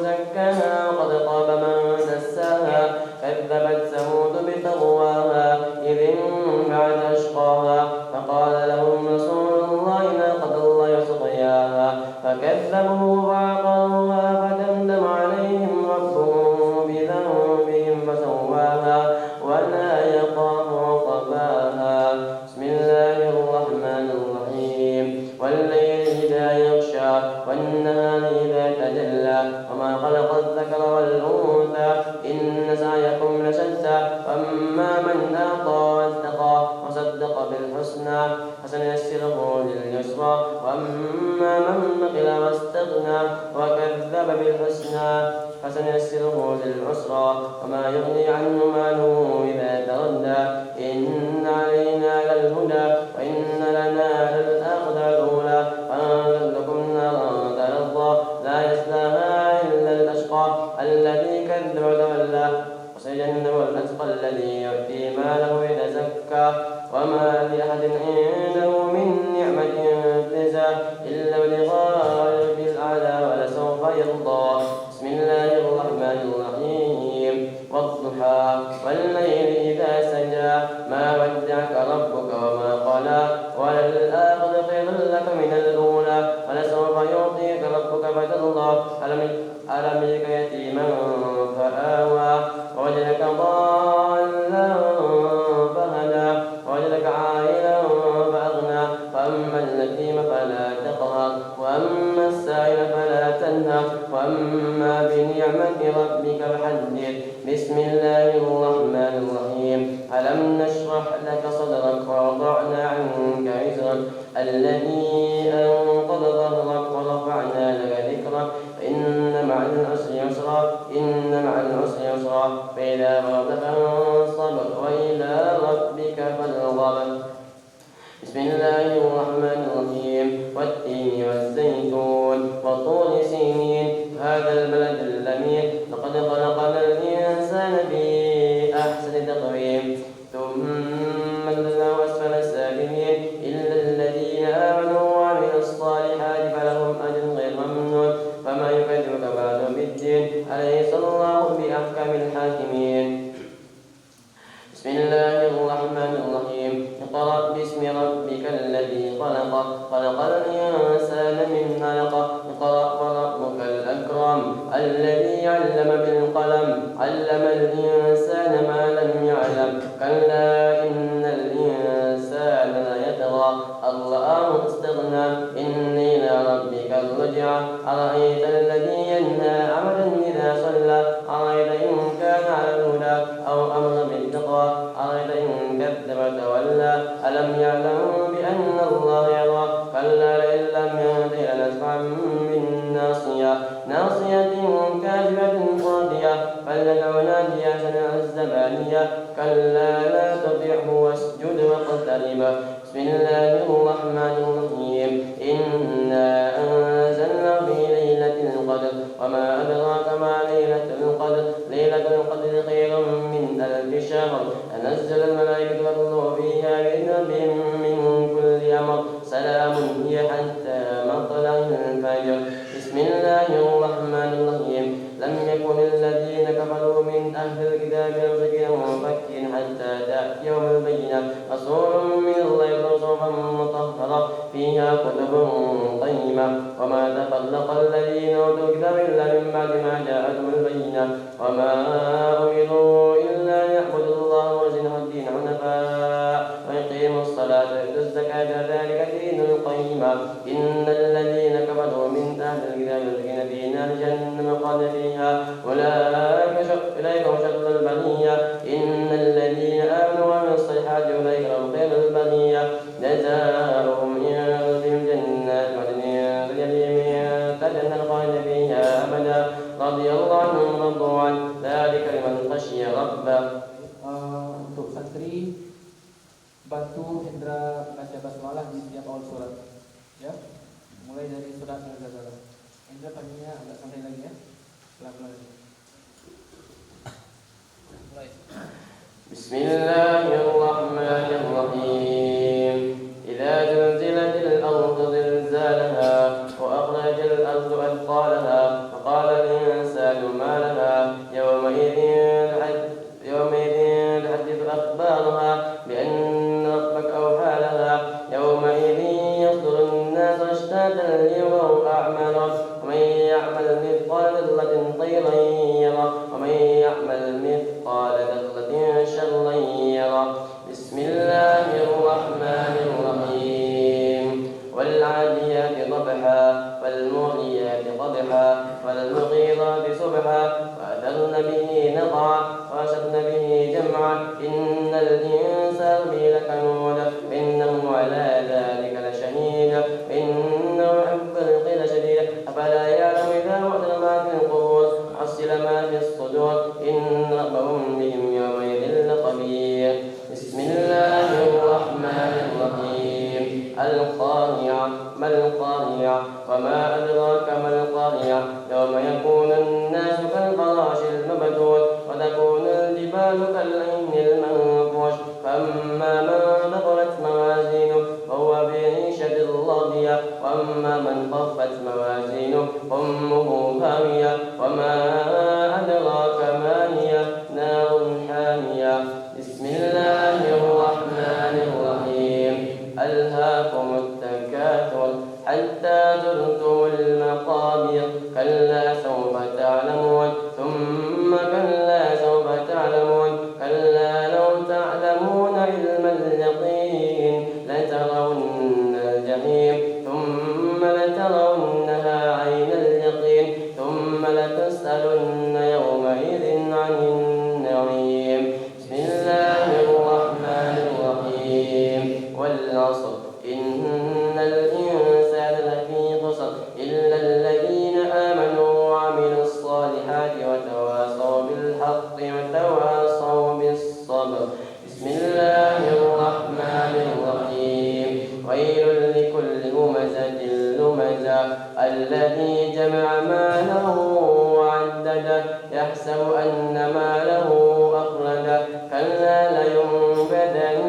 زكاها وقد خاب من دساها كذبت ثمود بطغواها إذ انبعث أشقاها فقال لهم رسول الله ناقة الله وسقياها فكذبوه فعقروها فدمدم عليهم ربهم بذنبهم فسواها ولا يخاف عقباها بسم الله الرحمن الرحيم والليل إذا يغشى والنهار إذا تجلى وما خلق الذكر والأنثى إن سعيكم لشتى فأما من أعطى واتقى وصدق بالحسنى فسنيسره لليسرى وأما من بخل واستغنى وكذب بالحسنى فسنيسره للعسرى وما يغني عنه ماله إذا تردى إن علينا للهدى وإن لنا للآخرة الأولى فأنذرتكم نارا تلظى لا يصلاها إلا الأشقى الذي كذب وتولى وسيجنبها الأتقى الذي يؤتي ماله يتزكى وما لأحد عنده من نعمة تجزى إلا ابتغاء يعطيك ربك فترضى ألم يجدك يتيما فآوى ووجدك ضالا فهدى ووجدك عائلا فأغنى فأما اليتيم فلا تقهر وأما السائل فلا تنهر وأما بنعمة ربك فحدث. بسم الله الرحمن الرحيم. ألم نشرح لك صدرك ووضعنا عنك وزرك الذي أنقض ظهرك ورفعنا لك ذكرك إن مع العسر يسرا فإذا فرغت فانصب وإلى ربك فارغب. بسم الله الرحمن الرحيم. والتين والزيتون وطور سينين هذا البلد الأمين لقد خلقنا الإنسان في أحسن تقويم ثم رددناه أسفل السافلين إلا الذين آمنوا وعملوا الصالحات فلهم أجر غير ممنون فما يكذبك بعد بالدين أليس الله بأحكم الحاكمين. بسم الله الرحمن الرحيم. اقرأ باسم ربك الذي خلق الإنسان من علق اقرأ وربك الأكرم الذي علم بالقلم علم الإنسان ما لم يعلم كلا إن الإنسان ليطغى أن رآه استغنى إن إلى ربك الرجعى أرأيت الذي ينهى عبدا إذا صلى أرأيت إن كان على الهدى أو أمر بالتقوى أرأيت إن كذب وتولى ألم يعلم بأن الله يرى كلا لئن لم ينته لنسفعا ناصية كاذبة خاطئة فليدع ناديها سمع الزبانية كلا لا تطعه واسجد واقترب. بسم الله الرحمن الرحيم. إنا أنزلنا في ليلة القدر وما أدراك ما ليلة القدر ليلة القدر خير من ألف شهر تنزل الملائكة والروح فيها بإذن ربهم من كل أمر سلام هي حتى مطلع الفجر. بسم الله الرحمن الرحيم. لم يكن الذين كفروا من أهل الكتاب يمسكين ومفكين حتى تأتي يوم البينة رسول من الله صحفا مطهرة فيها كتب قيمة وما تفرق الذين أوتوا الكتاب إلا من بعد ما جاءتهم البينة وما أمروا إلا ليعبدوا الله مخلصين الدين حنفاء ويقيموا الصلاة ويؤتوا الزكاة ذلك دين القيمة إن الذين كفروا من أهل الكتاب يسجون في نار جهنم خالدين فيها أولئك هم شر البرية إن الذين آمنوا وعملوا الصالحات أولئك هم خير البرية جزاؤهم عند ربهم جنات عدن تجري من تحتها الأنهار خالدين فيها أبدا رضي الله عنهم ورضوا عنه ذلك لمن خشي ربه. Untuk santri bantu Hendra baca basmalah di setiap awal surat, ya. Mulai dari surat Al-Ghazal. Hendra panggilnya agak santai lagi ya, pelan-pelan lagi. Mulai. Bismillahirrahmanirrahim. Idza zulzilatil ardu zilzalaha wa akhrajal ardu athqalaha wa qala al-insanu ma laha yawma idhin تحدث أخبارها بأن ربك أوحى لها يومئذ يصدر الناس أشتاتا ليروا أعمالهم ومن يعمل مثقال ذرة خيرا يره ومن يعمل مثقال ذرة شرا يره. بسم الله الرحمن الرحيم. والعاديات ضبحا فالموريات قدحا فالمغيرات صبحا فأثرن به نقعا فوسطن به جمعا إن الإنسان لكنود إنه على ذلك لشهيد إنه يحب الخير شديدا أفلا يعلم إذا وعد ما في القبور حصل ما في الصدور إن ربهم بهم يومئذ لخبير. بسم الله الرحمن الرحيم. القارعة ما القارعة وما أدراك ما القارعة يوم يكون الناس كالفراش المبثوث وتكون الجبال كالعهن المنفوش فأما من ثقلت موازينه فهو في عيشة راضية وأما من خفت موازينه فأمه هاوية وما أدراك ما هي نار حامية. بسم الله الرحمن الرحيم. ألهاكم التكاثر حتى زرتم المقابر كلا سوف تعلمون ثم كلا سوف تعلمون كلا لو تعلمون علم اليقين لترون الجحيم ثم لترونها عين اليقين ثم لتسألن يومئذ عن النعيم. بسم الله الرحمن الرحيم والعصر إن الإنسان لفي خسر إلا الذين آمنوا وعملوا الصالحات وتواصوا بالحق وتواصوا بالصبر. بسم الله الرحمن الرحيم ويل لكل همزة لمزة الذي جمع ماله وعدده يحسب أن ماله أخلده كلا لينبذن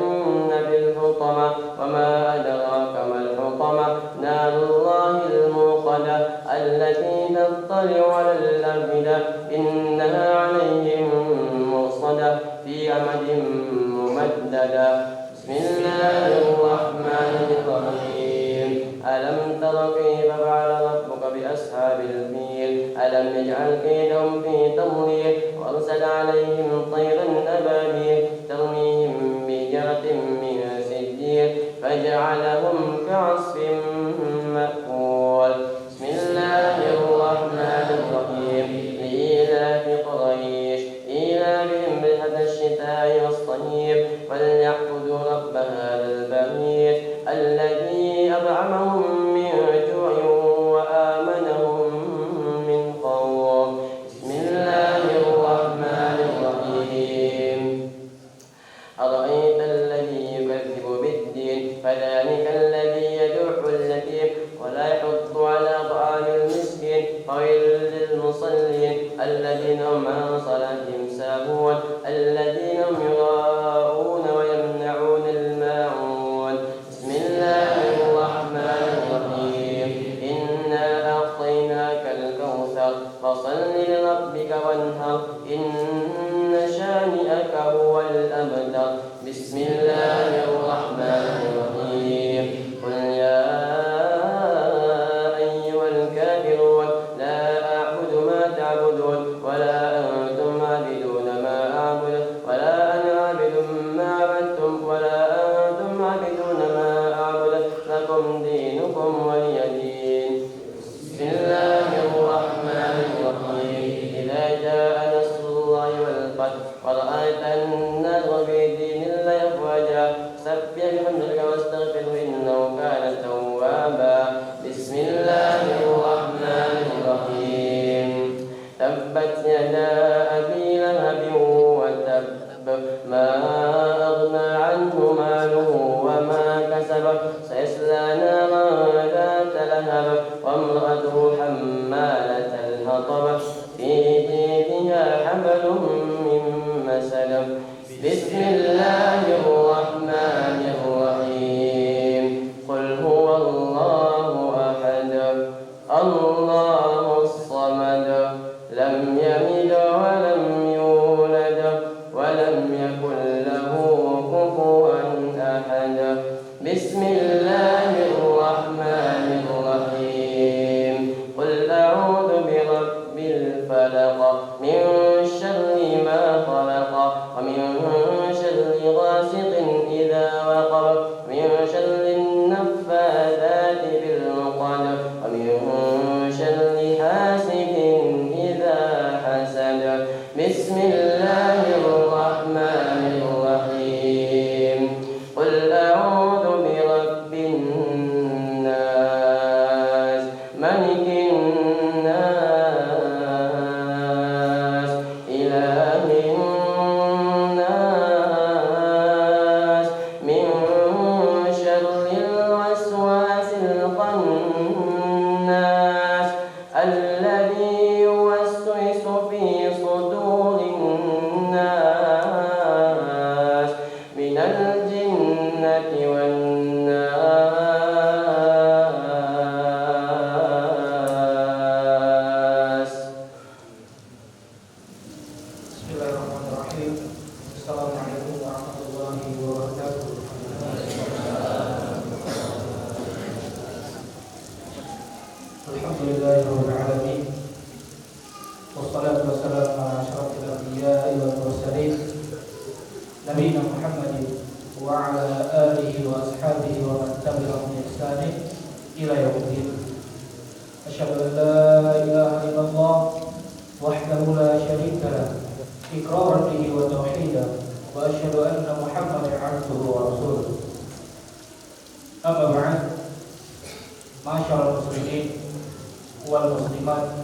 بالحطمة وما أدراك ما الحطمة نار الله الموقدة التي تطلع على الأفئدة إنها عليهم مرصدة في عمد ممددة. بسم الله الرحمن الرحيم ألم تر كيف فعل ربك بأصحاب الفيل ألم يجعل كيدهم في تضليل وأرسل عليهم طيرا أبابيل ترميهم بحجارة من سجيل فجعلهم كعصف مأكول. بسم الله الرحمن الرحيم لإيلاف قريش إيلافهم رحلة الشتاء والصيف فليعبدوا رب هذا البيت الذي أطعمهم من جوع وآمنهم من خوف. بسم الله الرحمن الرحيم أرأيت الذي يكذب بالدين فذلك الذي يدع اليتيم ولا يحض على طعام المسكين ويل للمصلين الذين هم عن صلاتهم ساهون الذين هم يراءون ويمنعون الماعون. بسم الله الرحمن الرحيم إنا أعطيناك الكوثر فصل لربك وانهر إن شانئك هو الأبتر. بسم الله الرحمن الرحيم قل يا أيها الكافرون لا أعبد ما تعبدون ولا أنتم عابدون ما أعبد ولا أنا عابد ما عبدتم ولا أنتم عابدون ما أعبد لكم دينكم ولي دين. بسم الله الرحمن الرحيم إذا جاء نصر الله والفتح ورأيت الناس في دين الله أفواجا سبح بحمدك واستغفره إنه كان توابا. بسم الله الرحمن الرحيم تبت يدا أبي لهب وتب ما أغنى عنه ماله وما كسب سيصلى نارا ذات لهب وامرأته حمالة الحطب في جيدها حبل من مسد. بسم الله الرحمن الرحيم قل هو الله أحد الله الصمد لم يلد ولم يولد ولم يكن له كفوا أحد. بسم الله الرحمن الرحيم قل أعوذ برب الفلق من شر ما خلق ومن شر غاسق إذا وقب من شر النفاثات بالعقد ومن شر حاسد إذا حسد. بسم الله الرحمن الرحيم قل أعوذ برب الناس ملك الناس إله الناس من شر الوسواس الخناس الذي يوسوس في صدور الناس من الجنة والناس. لله رب العالمين والصلاة والسلام على أشرف الأنبياء والمرسلين نبينا محمد وعلى آله وأصحابه ومن تبعهم بإحسان إلى يوم الدين. أشهد أن لا إله إلا الله وحده لا شريك له إقرارا به وتوحيدا وأشهد أن محمدا عبده ورسوله. أما بعد Masyaallah muslimin wal muslimat,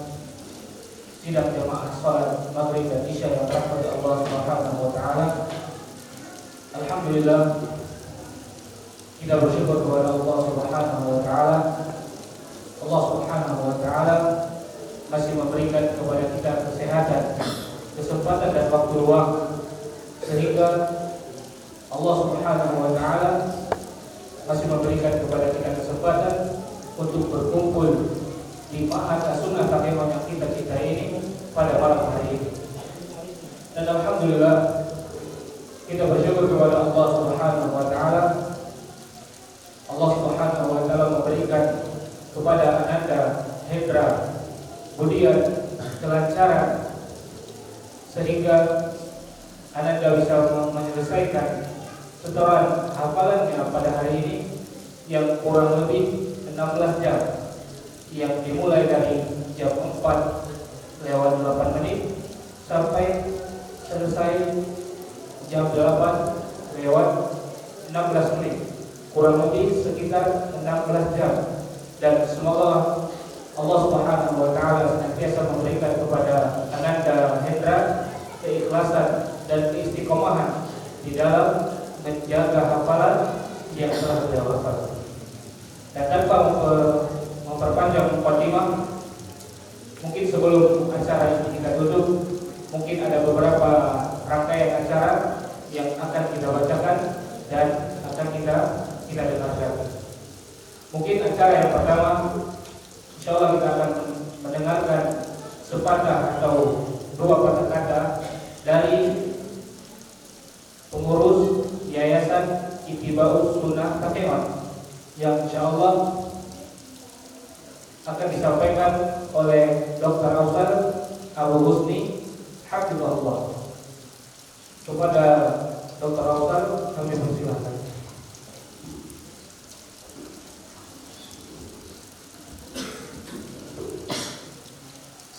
sidang jamaah salat maghrib dan isya yang dirahmati Allah Subhanahu wa taala. Alhamdulillah, kita bersyukur kepada Allah Subhanahu wa taala. Allah Subhanahu wa taala masih memberikan kepada kita kesehatan, kesempatan dan waktu luang, sehingga Allah Subhanahu wa taala masih memberikan kepada kita kesempatan untuk berkumpul di Ma'had As-Sunnah Takemon yang kita ini pada malam hari ini. Dan alhamdulillah, kita bersyukur kepada Allah Subhanahu wa taala. Allah Subhanahu wa taala memberikan kepada Ananda Hendra Budian kelancaran sehingga Ananda bisa menyelesaikan setoran hafalannya pada hari ini yang kurang lebih 16 jam, yang dimulai dari jam 4:08 sampai selesai jam 8:16, kurang lebih sekitar 16 jam. Dan semoga Allah Subhanahu wa taala senantiasa memberikan kepada Ananda Hendra keikhlasan dan keistiqomahan di dalam menjaga hafalan yang telah beliau hafal. Dan tanpa memperpanjang mukadimah, mungkin sebelum acara ini kita tutup, mungkin ada beberapa rangkaian acara yang akan kita bacakan dan akan kita dengarkan. Mungkin acara yang pertama, insyaallah kita akan mendengarkan sepatah atau dua patah kata dari pengurus Yayasan Ittiba'us Sunnah Takemon yang insyaallah akan disampaikan oleh Dr. Ausar Abu Husni Hafizahullah. Kepada Dr. Ausar kami persilakan.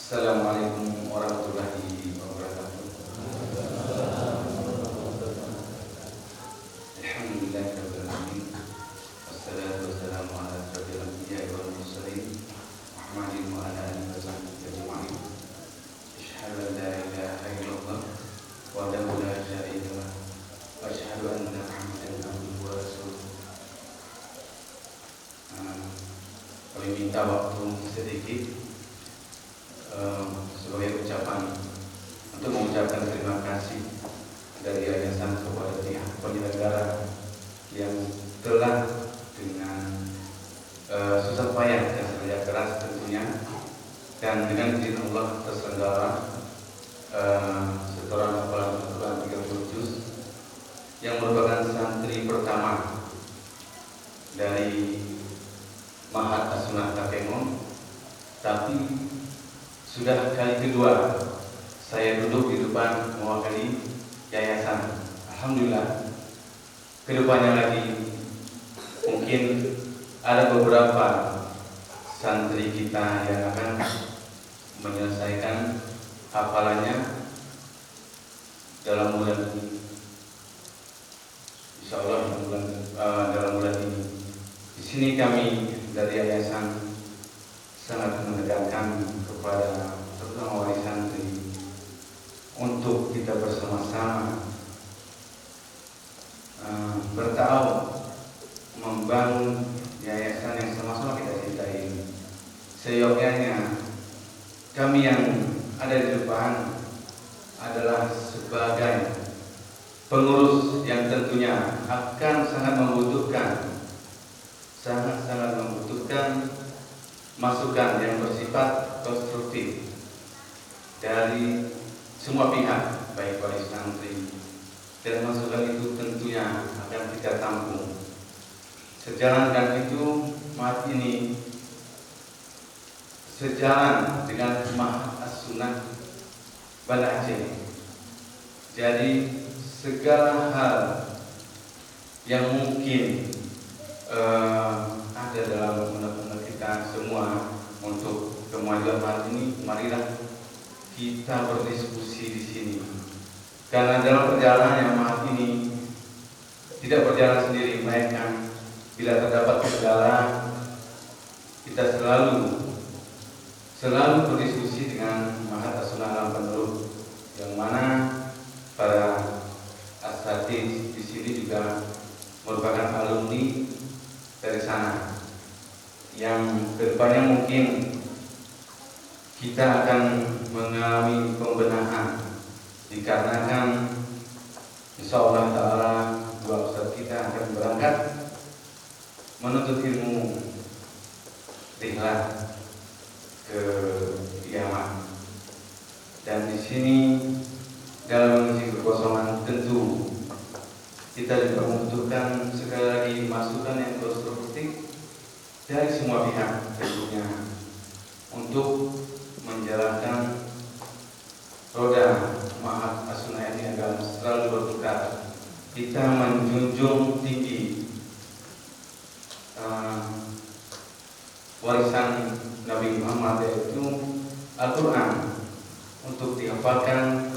Assalamualaikum warahmatullahi wabarakatuh. Alhamdulillahirabbil alamin. Wassalatu wassalamu ala asyrofil anbiya'i wal mursalin Muhammadin wa ala alihi wa sahbihi ajma'in. Asyhadu an la ilaha illallah wahdahu la syarika lah wa asyhadu anna Muhammadan abduhu wa rasuluh. Kami minta waktu sedikit sebagai ucapan untuk mengucapkan terima kasih dari yayasan kepada pihak penyelenggara yang telah dengan susah payah dan kerja keras tentunya dan dengan izin Allah terselenggara setoran hafalan Al-Quran 30 juz yang merupakan santri pertama dari Ma'had As-Sunnah Takemon, tapi sudah kali kedua saya duduk di depan mewakili yayasan. Alhamdulillah, kedepannya lagi mungkin ada beberapa santri kita yang akan menyelesaikan hafalannya dalam bulan ini. Insya Allah dalam bulan ini. Di sini kami dari yayasan sangat menekankan kepada terutama wali santri untuk kita bersama-sama bertahu membangun yayasan yang sama-sama kita cintai. Seyogyanya kami yang ada di depan adalah sebagai pengurus yang tentunya akan sangat membutuhkan masukan yang bersifat konstruktif dari semua pihak, baik wali santri, dan masukan itu tentunya akan kita tampung. Sejalan dengan itu, maaf ini sejalan dengan Mahat As-Sunnah Banda Aceh. Jadi segala hal yang mungkin ada dalam benak-benak kita semua untuk kemajuan Mahat ini, marilah kita berdiskusi di sini. Karena dalam perjalanan yang Mahat ini tidak berjalan sendiri, melainkan bila terdapat kendala, kita selalu berdiskusi dengan Mahat As-Sunnah Alam Penerus, yang mana para asatidz di sini juga merupakan alumni dari sana, yang kedepannya mungkin kita akan mengalami pembenahan dikarenakan insyaallah ta'ala dua ustaz kita akan berangkat menuntut ilmu rihlah ke Yaman. Dan di sini dalam mengisi kekosongan tentu kita juga membutuhkan sekali lagi masukan yang konstruktif dari semua pihak tentunya untuk menjalankan roda Mahat As-Sunnah ini agar selalu berputar. Kita menjunjung tinggi warisan Nabi Muhammad, yaitu Al-Quran, untuk dihafalkan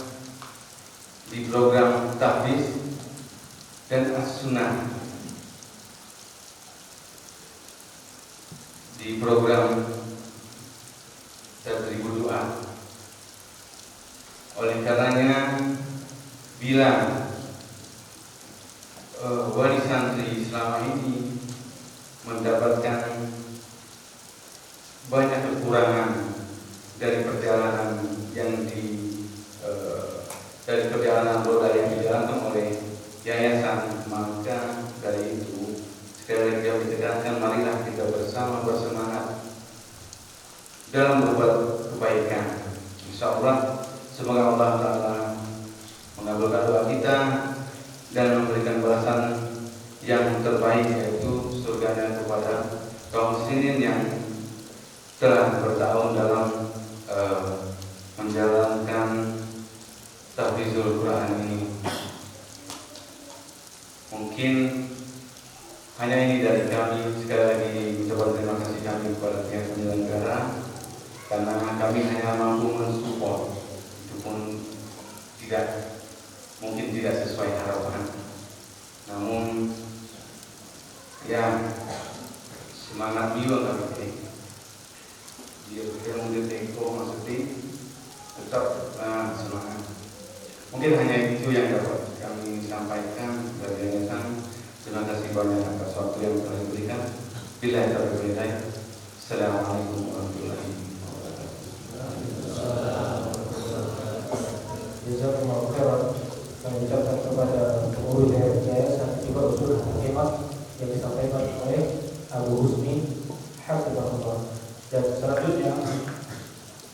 di program tahfiz dan As-Sunnah di program tadribul doa. Oleh karenanya, bila warisan selama ini mendapatkan banyak kekurangan dari perjalanan dari perjalanan roda yang dijalankan oleh yayasan, maka dari itu sekali lagi kami tegaskan, marilah kita bersama bersemangat dalam berbuat kebaikan. Insyaallah semoga Allah Ta'ala mengabulkan doa kita dan memberikan balasan yang terbaik, yaitu surganya kepada kaum muslimin yang telah bertahun dalam menjalankan tahfizul Quran ini. Mungkin hanya ini dari kami. Sekali lagi ucapan terima kasih kami kepada pihak penyelenggara, karena kami hanya mampu mensupport, itu pun mungkin tidak sesuai harapan. Namun ya semangat juga kami dia mungkin teko maksudnya tetap semangat. Mungkin hanya itu yang dapat kami sampaikan dari yayasan. Terima kasih banyak atas waktu yang telah diberikan. Bila taufiq hidayah. Assalamualaikum warahmatullahi wabarakatuh. Jazakumullah khairan. Kami ucapkan kepada pengurus yayasan juga usul khidmat yang disampaikan oleh Abu Husni Hafizahullah. Dan selanjutnya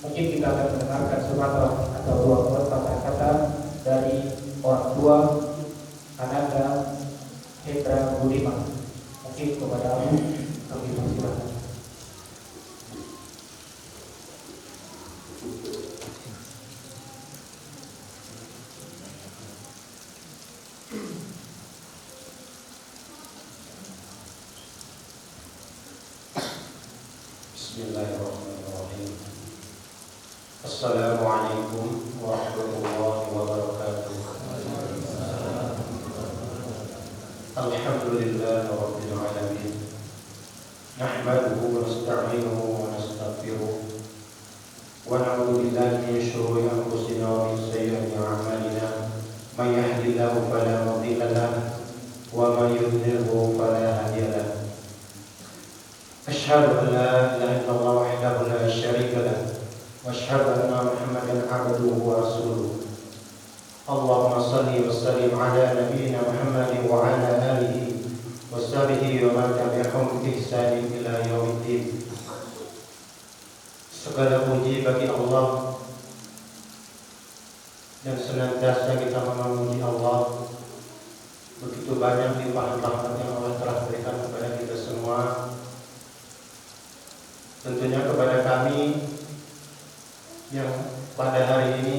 mungkin kita akan mendengarkan sepatah atau dua kata-kata dari orang tua Ananda Hendra Budiman. Mungkin kepada Abu kami persilakan. Bismillahirrahmanirrahim. Assalamualaikum warahmatullahi wabarakatuh. Alhamdulillahi rabbil alamin. Nahmaduhu wa nasta'inuhu wa nastaghfiruh. Wa na'udzu billahi min shururi anfusina wa min sayyiati a'malina. May yahdihillahu fala mudilla lahu wa may yudlilhu fala hadiya lahu. أشهد أن لا إله إلا الله وحده لا شريك له وأشهد أن محمدا عبده ورسوله. اللهم صل وسلم على نبينا محمد وعلى آله وصحبه ومن تبعهم بإحسان إلى يوم الدين. Segala puji bagi Allah dan senantiasa kita memuji Allah. Begitu banyak limpahan rahmat yang Allah telah berikan kepada kita semua. Tentunya kepada kami yang pada hari ini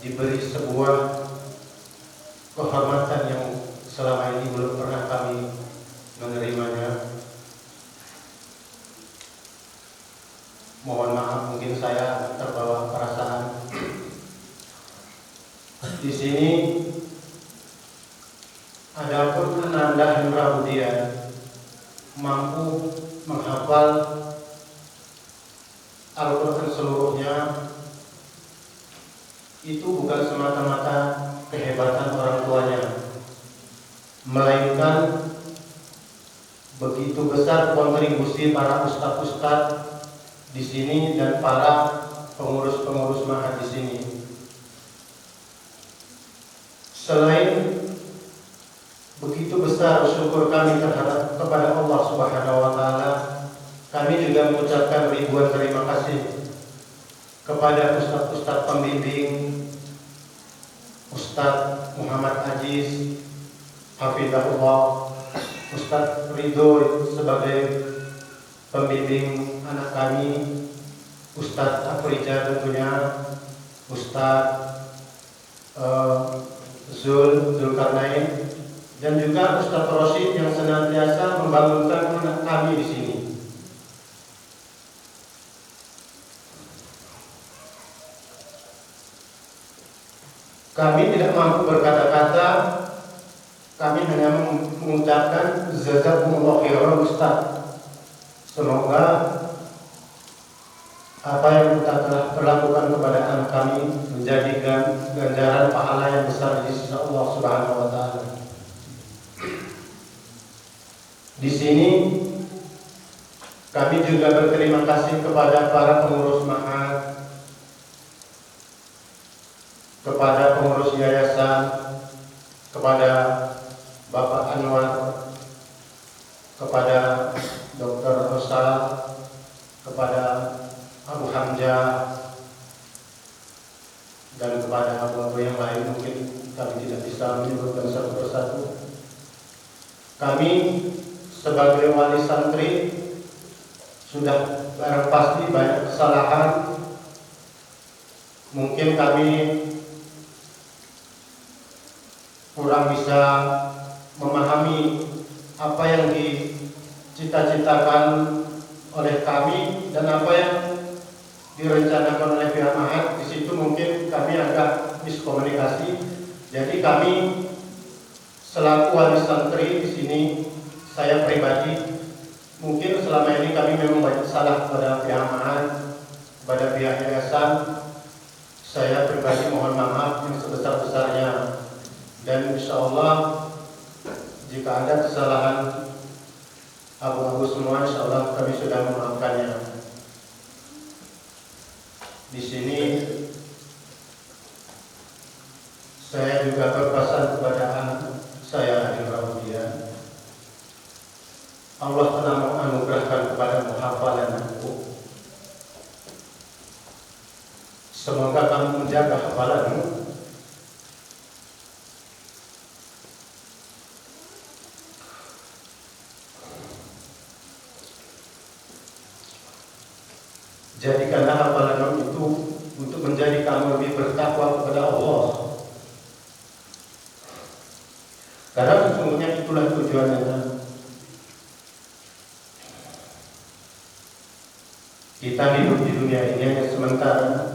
diberi sebuah kehormatan yang selama ini belum pernah kami menerimanya. Mohon maaf, mungkin saya terbawa perasaan. Di sini ada pun Ananda Hendra Budian mampu menghafal Al-Quran seluruhnya. Itu bukan semata-mata kehebatan orang tuanya, melainkan begitu besar kontribusi para ustadz-ustadz di sini dan para pengurus-pengurus ma'had di sini. Selain begitu besar syukur kami terhadap kepada Allah Subhanahu wa taala, kami juga mengucapkan ribuan terima kasih kepada ustadz-ustadz pembimbing, Ustadz Muhammad Aziz Hafizahullah, Ustadz Ridho sebagai pembimbing anak kami, Ustadz Afrija tentunya, Ustadz Zulkarnain, dan juga Ustadz Rosyid yang senantiasa membangunkan anak kami di sini. Kami tidak mampu berkata-kata, kami hanya mengucapkan jazakumullah khairan Ustaz. Semoga apa yang kita telah lakukan kepada anak kami menjadikan ganjaran pahala yang besar di sisi Allah Subhanahu wa taala. Di sini kami juga berterima kasih kepada para pengurus ma'had, kepada pengurus yayasan, kepada Bapak Anwar, kepada Dr. Rosal, kepada Abu Hamzah, dan kepada abu-abu yang lain. Mungkin kami tidak bisa menyebutkan satu persatu. Kami sebagai wali santri sudah barang pasti banyak kesalahan. Mungkin kami kurang bisa memahami apa yang dicita-citakan oleh kami dan apa yang direncanakan oleh pihak ma'had. Di situ mungkin kami agak miskomunikasi. Jadi kami selaku wali santri di sini, saya pribadi mungkin selama ini kami memang banyak salah kepada pihak ma'had, kepada pihak yayasan. Saya pribadi mohon maaf yang sebesar-besarnya. Dan insya Allah jika ada kesalahan abu-abu semua, insya Allah kami sudah memaafkannya. Di sini saya juga berpesan kepada anak saya Hendra Budian. Allah telah menganugerahkan kepada hafalan buku. Semoga kamu menjaga hafalanmu. Jadikanlah hafalanmu itu untuk menjadi kamu lebih bertakwa kepada Allah. Karena sesungguhnya itulah tujuannya. Kita hidup di dunia ini hanya sementara.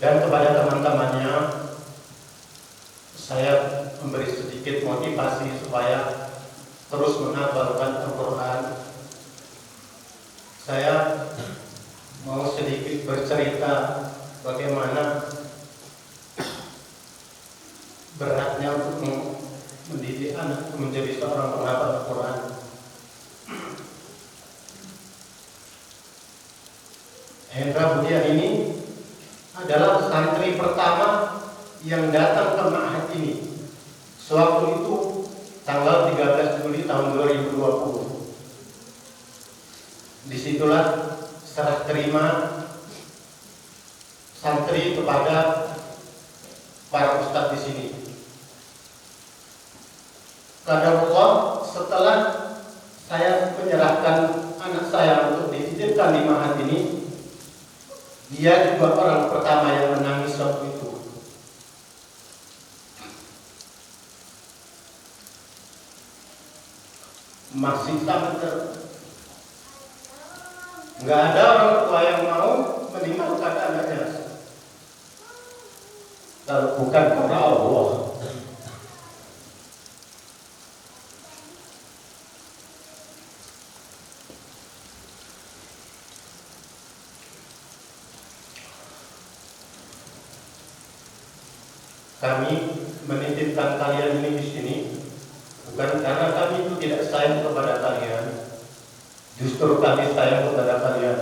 Dan kepada teman-temannya saya memberi sedikit motivasi supaya terus menghafalkan Al-Quran. Saya mau sedikit bercerita bagaimana beratnya untuk mendidik anak menjadi seorang penghafal Al-Quran. Hendra Budian ini adalah santri pertama yang datang ke ma'had ini. Sewaktu itu tanggal 13 Juli tahun 2020. Disitulah serah terima santri kepada para ustadz di sini. Qadarullah, setelah saya menyerahkan anak saya untuk dititipkan di ma'had ini, dia juga orang pertama yang menangis waktu itu. Masih sangat nggak ada orang tua yang mau meninggalkan anaknya kalau bukan karena Allah. Kami menitipkan kalian ini di sini bukan karena kami itu tidak sayang kepada kalian, justru kami sayang kepada kalian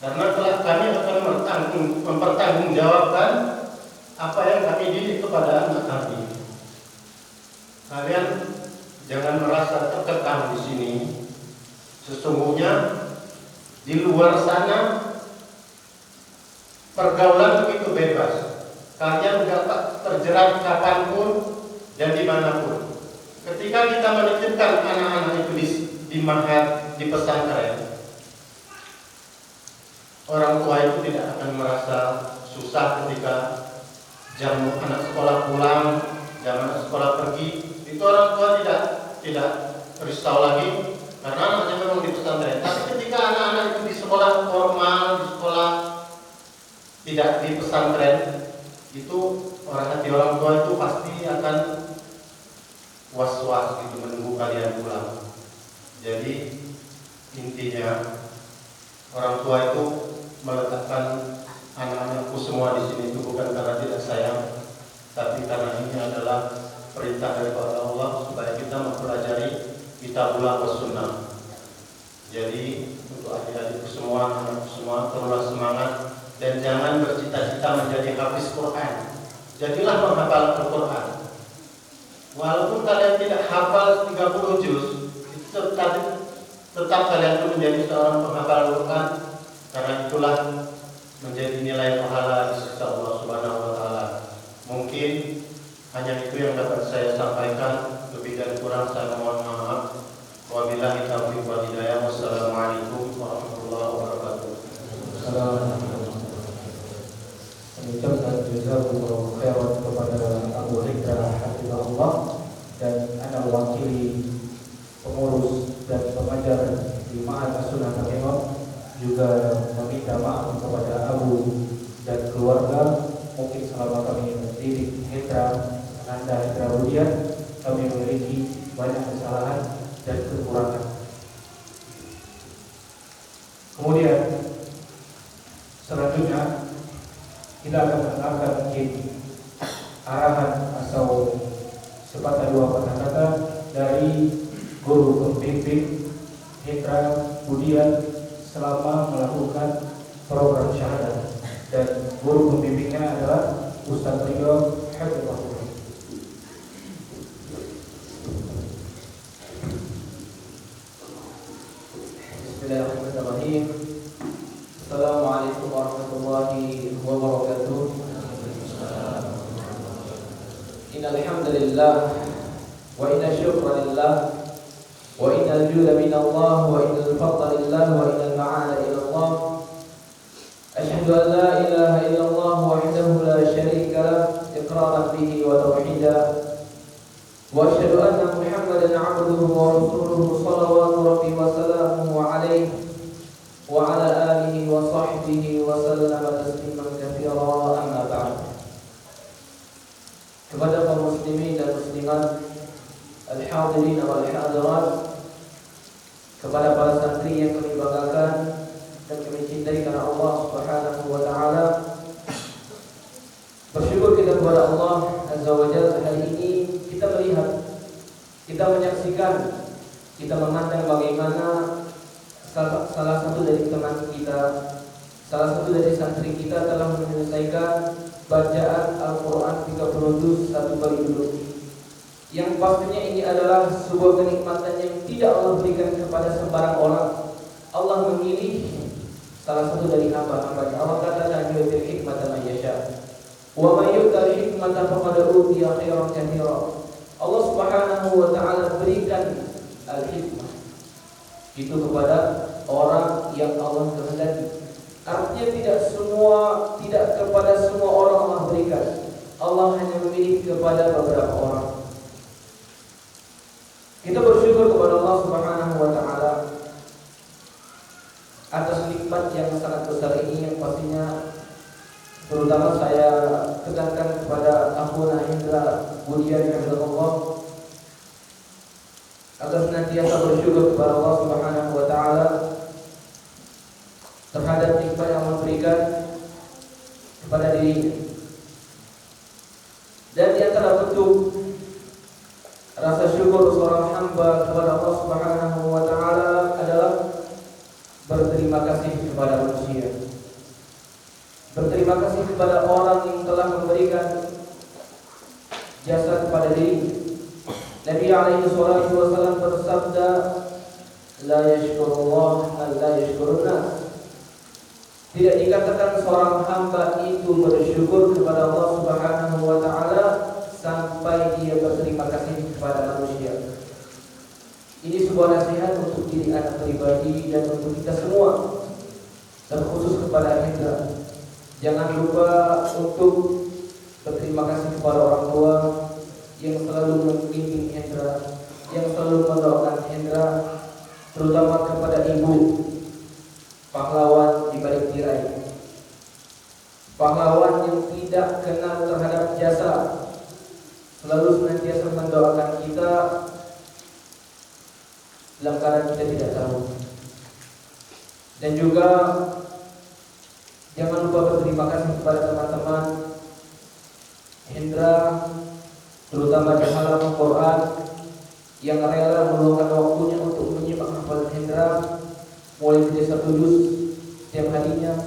karena telah kami akan mempertanggungjawabkan apa yang kami didik kepada anak kami. Kalian jangan merasa terkekang di sini. Sesungguhnya di luar sana pergaulan begitu bebas. Kalian dapat terjerat kapanpun dan dimanapun. Ketika kita menitipkan anak-anak itu di ma'had, di pesantren, orang tua itu tidak akan merasa susah ketika jam anak sekolah pulang, jam anak sekolah pergi. Itu orang tua tidak risau lagi karena anaknya memang di pesantren. Tapi ketika anak-anak itu di sekolah formal, di sekolah tidak di pesantren, itu hati orang tua itu pasti akan was-was gitu menunggu kalian pulang. Jadi intinya orang tua itu meletakkan anak-anakku semua di sini itu bukan karena tidak sayang, tapi karena ini adalah perintah daripada Allah supaya kita mempelajari kitabullah was sunnah. Jadi untuk adik-adikku semua, anakku semua, teruslah semangat dan jangan bercita-cita menjadi hafiz Quran. Jadilah menghafal Al-Quran. Walaupun kalian tidak hafal 30 juz, tetap kalian itu menjadi seorang penghafal Al-Quran. Karena itulah menjadi nilai pahala di sisi Allah Subhanahu wa taala. Mungkin hanya itu yang dapat saya sampaikan. Lebih dan kurang saya mohon maaf. Wabillahi taufiq wal hidayah. Wassalamualaikum warahmatullahi wabarakatuh. Mengucapkan jazakumullahu khairan kepada Abu Hikra hafizahullah dan ana mewakili pengurus dan pengajar di Ma'had As-Sunnah Al-Imam juga meminta maaf kepada Abu dan keluarga. Mungkin selama kami mendidik Hikra Ananda Hikra Budian, kami memiliki banyak kesalahan dan kekurangan. Kemudian selanjutnya kita akan mendengarkan mungkin arahan atau sepatah dua patah kata dari guru pembimbing Hikra Budian selama melakukan program syahadat, dan guru pembimbingnya adalah Ustaz Ridho Hafizahullah. Bismillahirrahmanirrahim. Assalamualaikum warahmatullahi wabarakatuh. Innal hamdalillah wa inna syukra lillah wa innal juda min Allah wa innal fadla lillah wa innal ma'ana ila Allah. Asyhadu an la ilaha illallah wahdahu la syarika lah iqraran bihi wa tauhidan, wa asyhadu anna Muhammadan 'abduhu wa rasuluhu shalawatu rabbi wa salamuhu alaihi wa ala alihi wa sahbihi wa sallama tasliman katsira, amma ba'd. Kepada kaum muslimin dan muslimat, al-hadirin wal hadirat, kepada para santri yang kami banggakan dan kami cintai karena Allah Subhanahu wa taala, bersyukur kita kepada Allah Azza wa Jalla. Hari ini kita melihat, kita menyaksikan, kita memandang bagaimana salah satu dari teman kita, salah satu dari santri kita telah menyelesaikan bacaan Al-Quran 30 juz satu kali duduk. Yang pastinya ini adalah sebuah kenikmatan yang tidak Allah berikan kepada sembarang orang. Allah salah satu dari hamba-hambanya. Allah katakan yu'til hikmata man yasha. Wa may yu'tal hikmata faqad utiya khairan katsira. Allah Subhanahu wa taala berikan al-hikmah itu kepada orang yang Allah kehendaki. Artinya tidak kepada semua orang Allah berikan. Allah hanya memilih kepada beberapa orang. Kita bersyukur kepada Allah Subhanahu wa taala atas nikmat yang sangat besar ini, yang pastinya terutama saya tekankan kepada Akhuna Hendra Budian Allah agar senantiasa bersyukur kepada Allah Subhanahu wa taala terhadap nikmat yang Allah berikan kepada dirinya. Dan di antara bentuk rasa syukur seorang hamba kepada Allah Subhanahu wa taala adalah berterima kasih kepada manusia. Berterima kasih kepada orang yang telah memberikan jasa kepada dirinya. Nabi alaihi salatu wasallam bersabda, la yashkurullah man la yashkurun nas. Tidak dikatakan seorang hamba itu bersyukur kepada Allah Subhanahu wa taala sampai dia berterima kasih kepada manusia. Ini sebuah nasihat untuk diri anak pribadi dan untuk kita semua, terkhusus kepada Hendra. Jangan lupa untuk berterima kasih kepada orang tua yang selalu membimbing Hendra, yang selalu mendoakan Hendra, terutama kepada ibu, pahlawan di balik tirai, pahlawan yang tidak kenal terhadap jasa, selalu senantiasa mendoakan kita dalam keadaan kita tidak tahu. Dan juga jangan lupa berterima kasih kepada teman-teman Hendra, terutama di halaman Quran, yang rela meluangkan waktunya untuk menyimak hafalan Hendra, mulai dari 1 juz setiap harinya,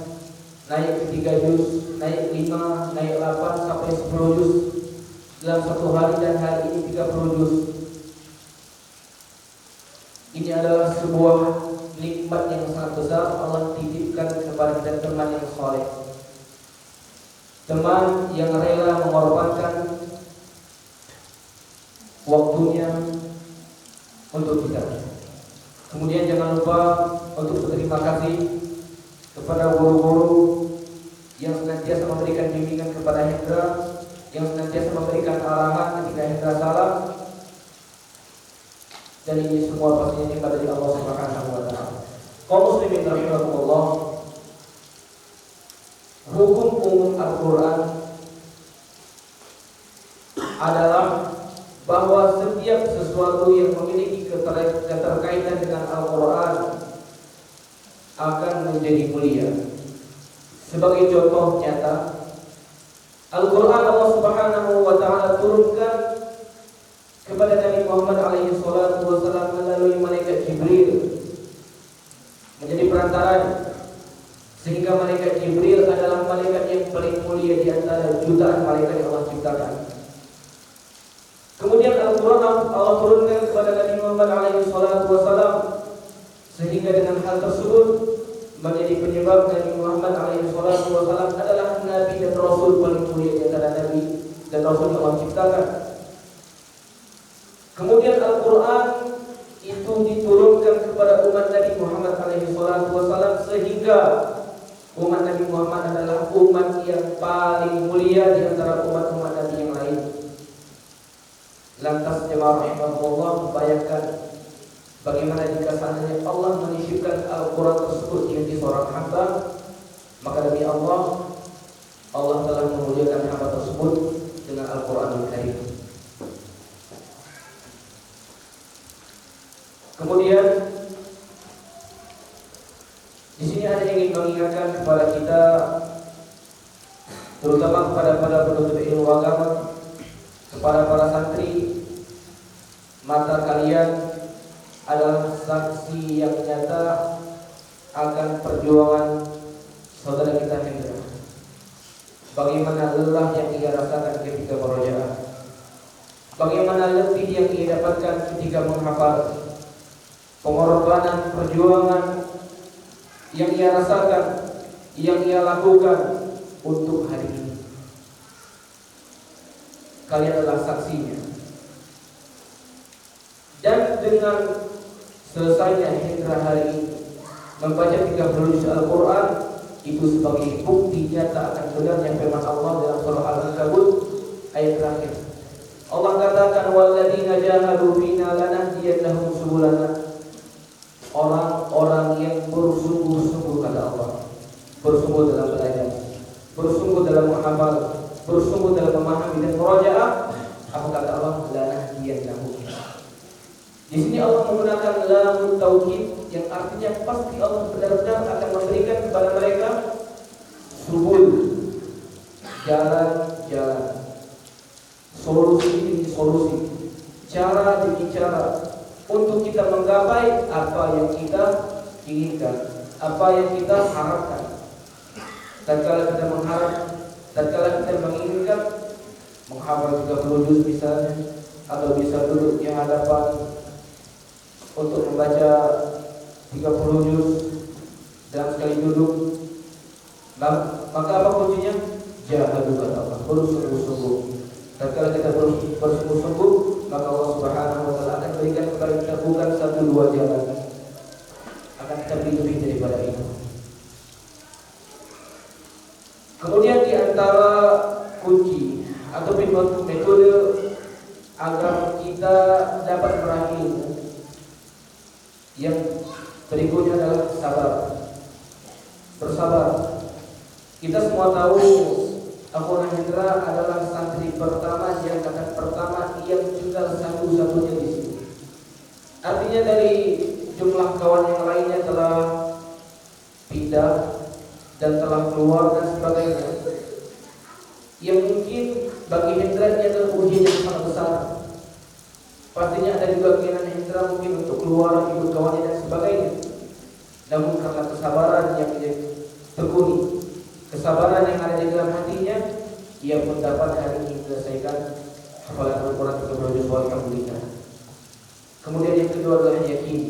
naik ke 3 juz, naik 5, naik 8 sampai 10 juz dalam 1 hari, dan hari ini 30 juz. Ini adalah sebuah nikmat yang sangat besar Allah titipkan kepada kita, teman yang soleh, teman yang rela mengorbankan waktunya untuk kita. Kemudian jangan lupa untuk berterima kasih kepada guru-guru yang senantiasa memberikan bimbingan kepada Hendra, yang senantiasa memberikan arahan ketika Hendra salah. Dan ini semua pastinya nikmat dari Allah Subhanahu wa taala. Kaum muslimin rahimakumullah, hukum umum Al-Qur'an adalah bahwa setiap sesuatu yang memiliki keterkaitan dengan Al-Qur'an akan menjadi mulia. Sebagai contoh nyata, Al-Qur'an Allah Subhanahu wa taala turunkan kepada Nabi Muhammad alaihi salatu wasallam melalui malaikat Jibril menjadi perantara, sehingga malaikat Jibril adalah malaikat yang paling mulia di antara jutaan malaikat yang Allah ciptakan. Kemudian Al-Qur'an Allah turunkan kepada Nabi Muhammad alaihi salatu wasallam, sehingga dengan hal tersebut menjadi penyebab Nabi Muhammad alaihi salatu wasallam adalah nabi dan rasul paling mulia di antara nabi dan rasul yang Allah ciptakan. Kemudian Al-Qur'an itu diturunkan kepada umat Nabi Muhammad alaihi salatu wasallam, sehingga umat Nabi Muhammad adalah umat yang paling mulia di antara umat-umat Nabi yang lain. Lantas jemaah rahimahullah, bayangkan bagaimana jika seandainya Allah menitipkan Al-Qur'an tersebut di hati seorang hamba, maka demi Allah telah memuliakan hamba tersebut dengan Al-Qur'anul Karim. Kemudian di sini ada yang ingin mengingatkan kepada kita, terutama kepada para penuntut ilmu agama, kepada para santri, mata kalian adalah saksi yang nyata akan perjuangan saudara kita Hendra. Bagaimana lelah yang ia rasakan ketika berojaah, bagaimana letih yang ia dapatkan ketika menghafal, pengorbanan, perjuangan yang ia rasakan, yang ia lakukan untuk hari ini. Kalian adalah saksinya. Dan dengan selesainya hijrah hari ini membaca 30 juz Al-Quran, itu sebagai bukti nyata akan benarnya firman Allah dalam surah Al-Ankabut ayat terakhir. Allah katakan, walladzina jahadu fina lanahdiyannahum subulana. Orang-orang yang bersungguh-sungguh, kata Allah, bersungguh dalam belajar, bersungguh dalam menghafal, bersungguh dalam memahami dan murajaah, apa kata Allah? Lanahdiyannahum. Di sini Allah menggunakan lam taukid yang artinya pasti Allah benar-benar akan memberikan kepada mereka subul, jalan-jalan, solusi demi solusi, cara demi cara untuk kita menggapai apa yang kita inginkan, apa yang kita harapkan. Tatkala kita mengharap, tatkala kita menginginkan menghafal 30 juz misalnya, atau bisa duduk di hadapan untuk membaca 30 juz dalam sekali duduk, maka apa kuncinya? Jahadu, kata Allah, bersungguh-sungguh. Tatkala kita bersungguh-sungguh, maka Allah Subhanahu wa taala akan berikan kepada kita bukan 1-2 jalan, akan kita beri lebih daripada itu. Kemudian di antara kunci atau metode agar kita dapat meraih ilmu yang berikutnya adalah sabar. Bersabar. Kita semua tahu Abu Hendra adalah santri pertama, yang kata pertama yang tinggal satu-satunya di sini. Artinya dari jumlah kawan yang lainnya telah pindah dan telah keluar dan sebagainya. Yang mungkin bagi Hendra ini adalah ujian yang sangat besar. Pastinya ada juga keinginan Hendra mungkin untuk keluar, ikut kawannya dan sebagainya. Namun karena kesabaran yang dia tekuni, kesabaran yang ada di dalam hatinya, ia pun dapat hari ini menyelesaikan hafalan Al-Quran 30 juz alhamdulillah. Kemudian yang kedua adalah yakin.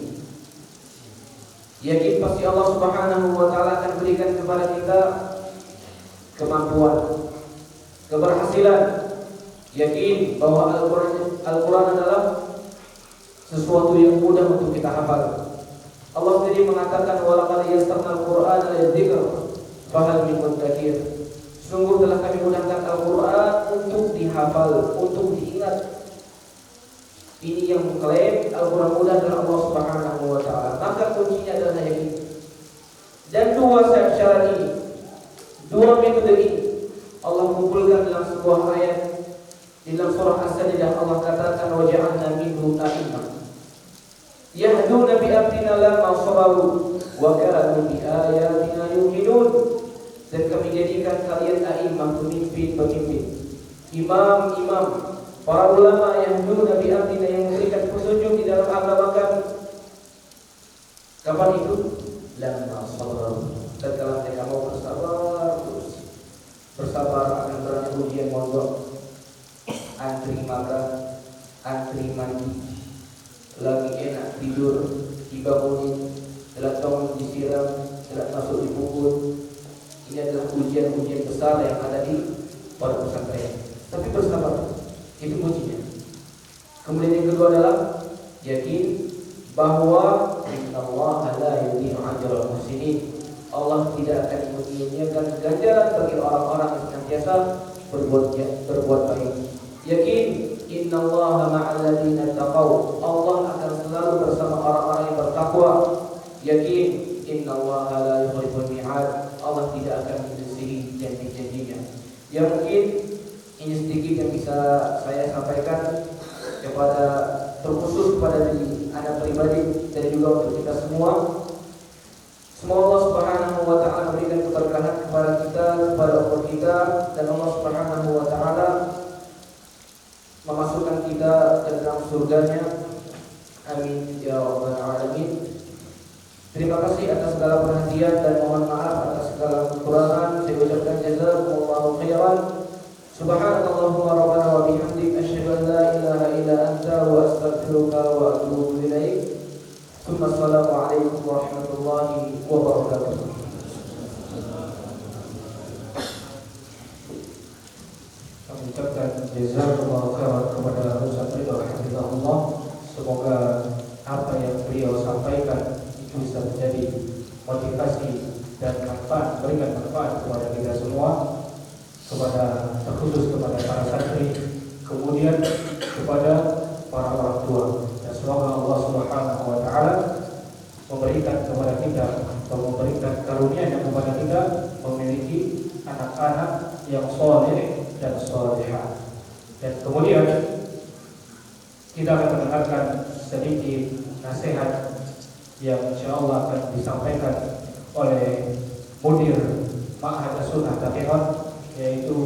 Yakin pasti Allah Subhanahu wa taala akan berikan kepada kita kemampuan, keberhasilan. Yakin bahwa Al-Quran adalah sesuatu yang mudah untuk kita hafal. Allah sendiri mengatakan, walaqad yassarna al-Qur'ana lidzikr fahal min mudzakir. Sungguh telah kami mudahkan Al-Quran untuk dihafal, untuk diingat. Ini yang mengklaim Al-Quran mudah adalah Allah Subhanahu wa taala. Maka kuncinya adalah yakin. Dan dua syarat ini, dua metode ini Allah kumpulkan dalam sebuah ayat. Di dalam surah As-Sajdah Allah katakan, wa ja'alna minhum a'immah yahduna bi amrina lamma sabaru wa kanu bi ayatina yuqinun. Dan kami jadikan kalian a'immah, pemimpin-pemimpin, imam-imam, para ulama yahduna bi amrina, yang memberikan petunjuk di dalam agama kami. Kapan itu? Lamma sabaru, tatkala mereka mau bersabar terus. Bersabar akan berat ujian mondok, antri makan, antri mandi, lagi enak tidur, dibangunin, telat bangun disiram, telat masuk dipukul. Ini adalah ujian-ujian besar yang ada di pondok pesantren. Tapi bersabar, itu kuncinya. Kemudian yang kedua adalah yakin bahwa innallaha la yudhi'u ajral muhsinin. Allah tidak akan menyia-nyiakan ganjaran bagi orang-orang yang senantiasa berbuat baik. Yakin innallaha ma'al ladzina taqaw. Allah akan selalu bersama orang-orang yang bertakwa. Yakin innallaha la yukhliful mi'ad. Allah tidak akan menyelisihi janji-janjinya. Ya mungkin ini sedikit yang bisa saya sampaikan kepada, terkhusus kepada diri Anda pribadi dan juga untuk kita semua. Semoga Allah Subhanahu wa taala memberikan keberkahan kepada kita, kepada umur kita, dan Allah Subhanahu wa taala memasukkan kita ke dalam surganya. Amin ya rabbal alamin. Terima kasih atas segala perhatian dan mohon maaf atas segala kekurangan. Saya ucapkan jazakumullahu khairan. Subhanallahumma rabbana wa bihamdik asyhadu an la ilaha illa anta wa astaghfiruka wa atubu ilaik. Assalamualaikum warahmatullahi wabarakatuh. wabarakatuh. Kami ucapkan jazakallahu khairan kepada Ustaz Ridho hafizahullah. Semoga apa yang beliau sampaikan itu bisa menjadi motivasi dan manfaat, berikan manfaat kepada kita semua, terkhusus kepada para santri, kemudian kepada para orang tua. Dan semoga Allah Subhanahu wa taala memberikan kepada kita atau memberikan karunia yang kepada kita memiliki anak-anak yang soleh dan solehah. Dan kemudian kita akan mendengarkan sedikit nasihat yang insyaallah akan disampaikan oleh Mudir Ma'had Sunnah Taqiqat, yaitu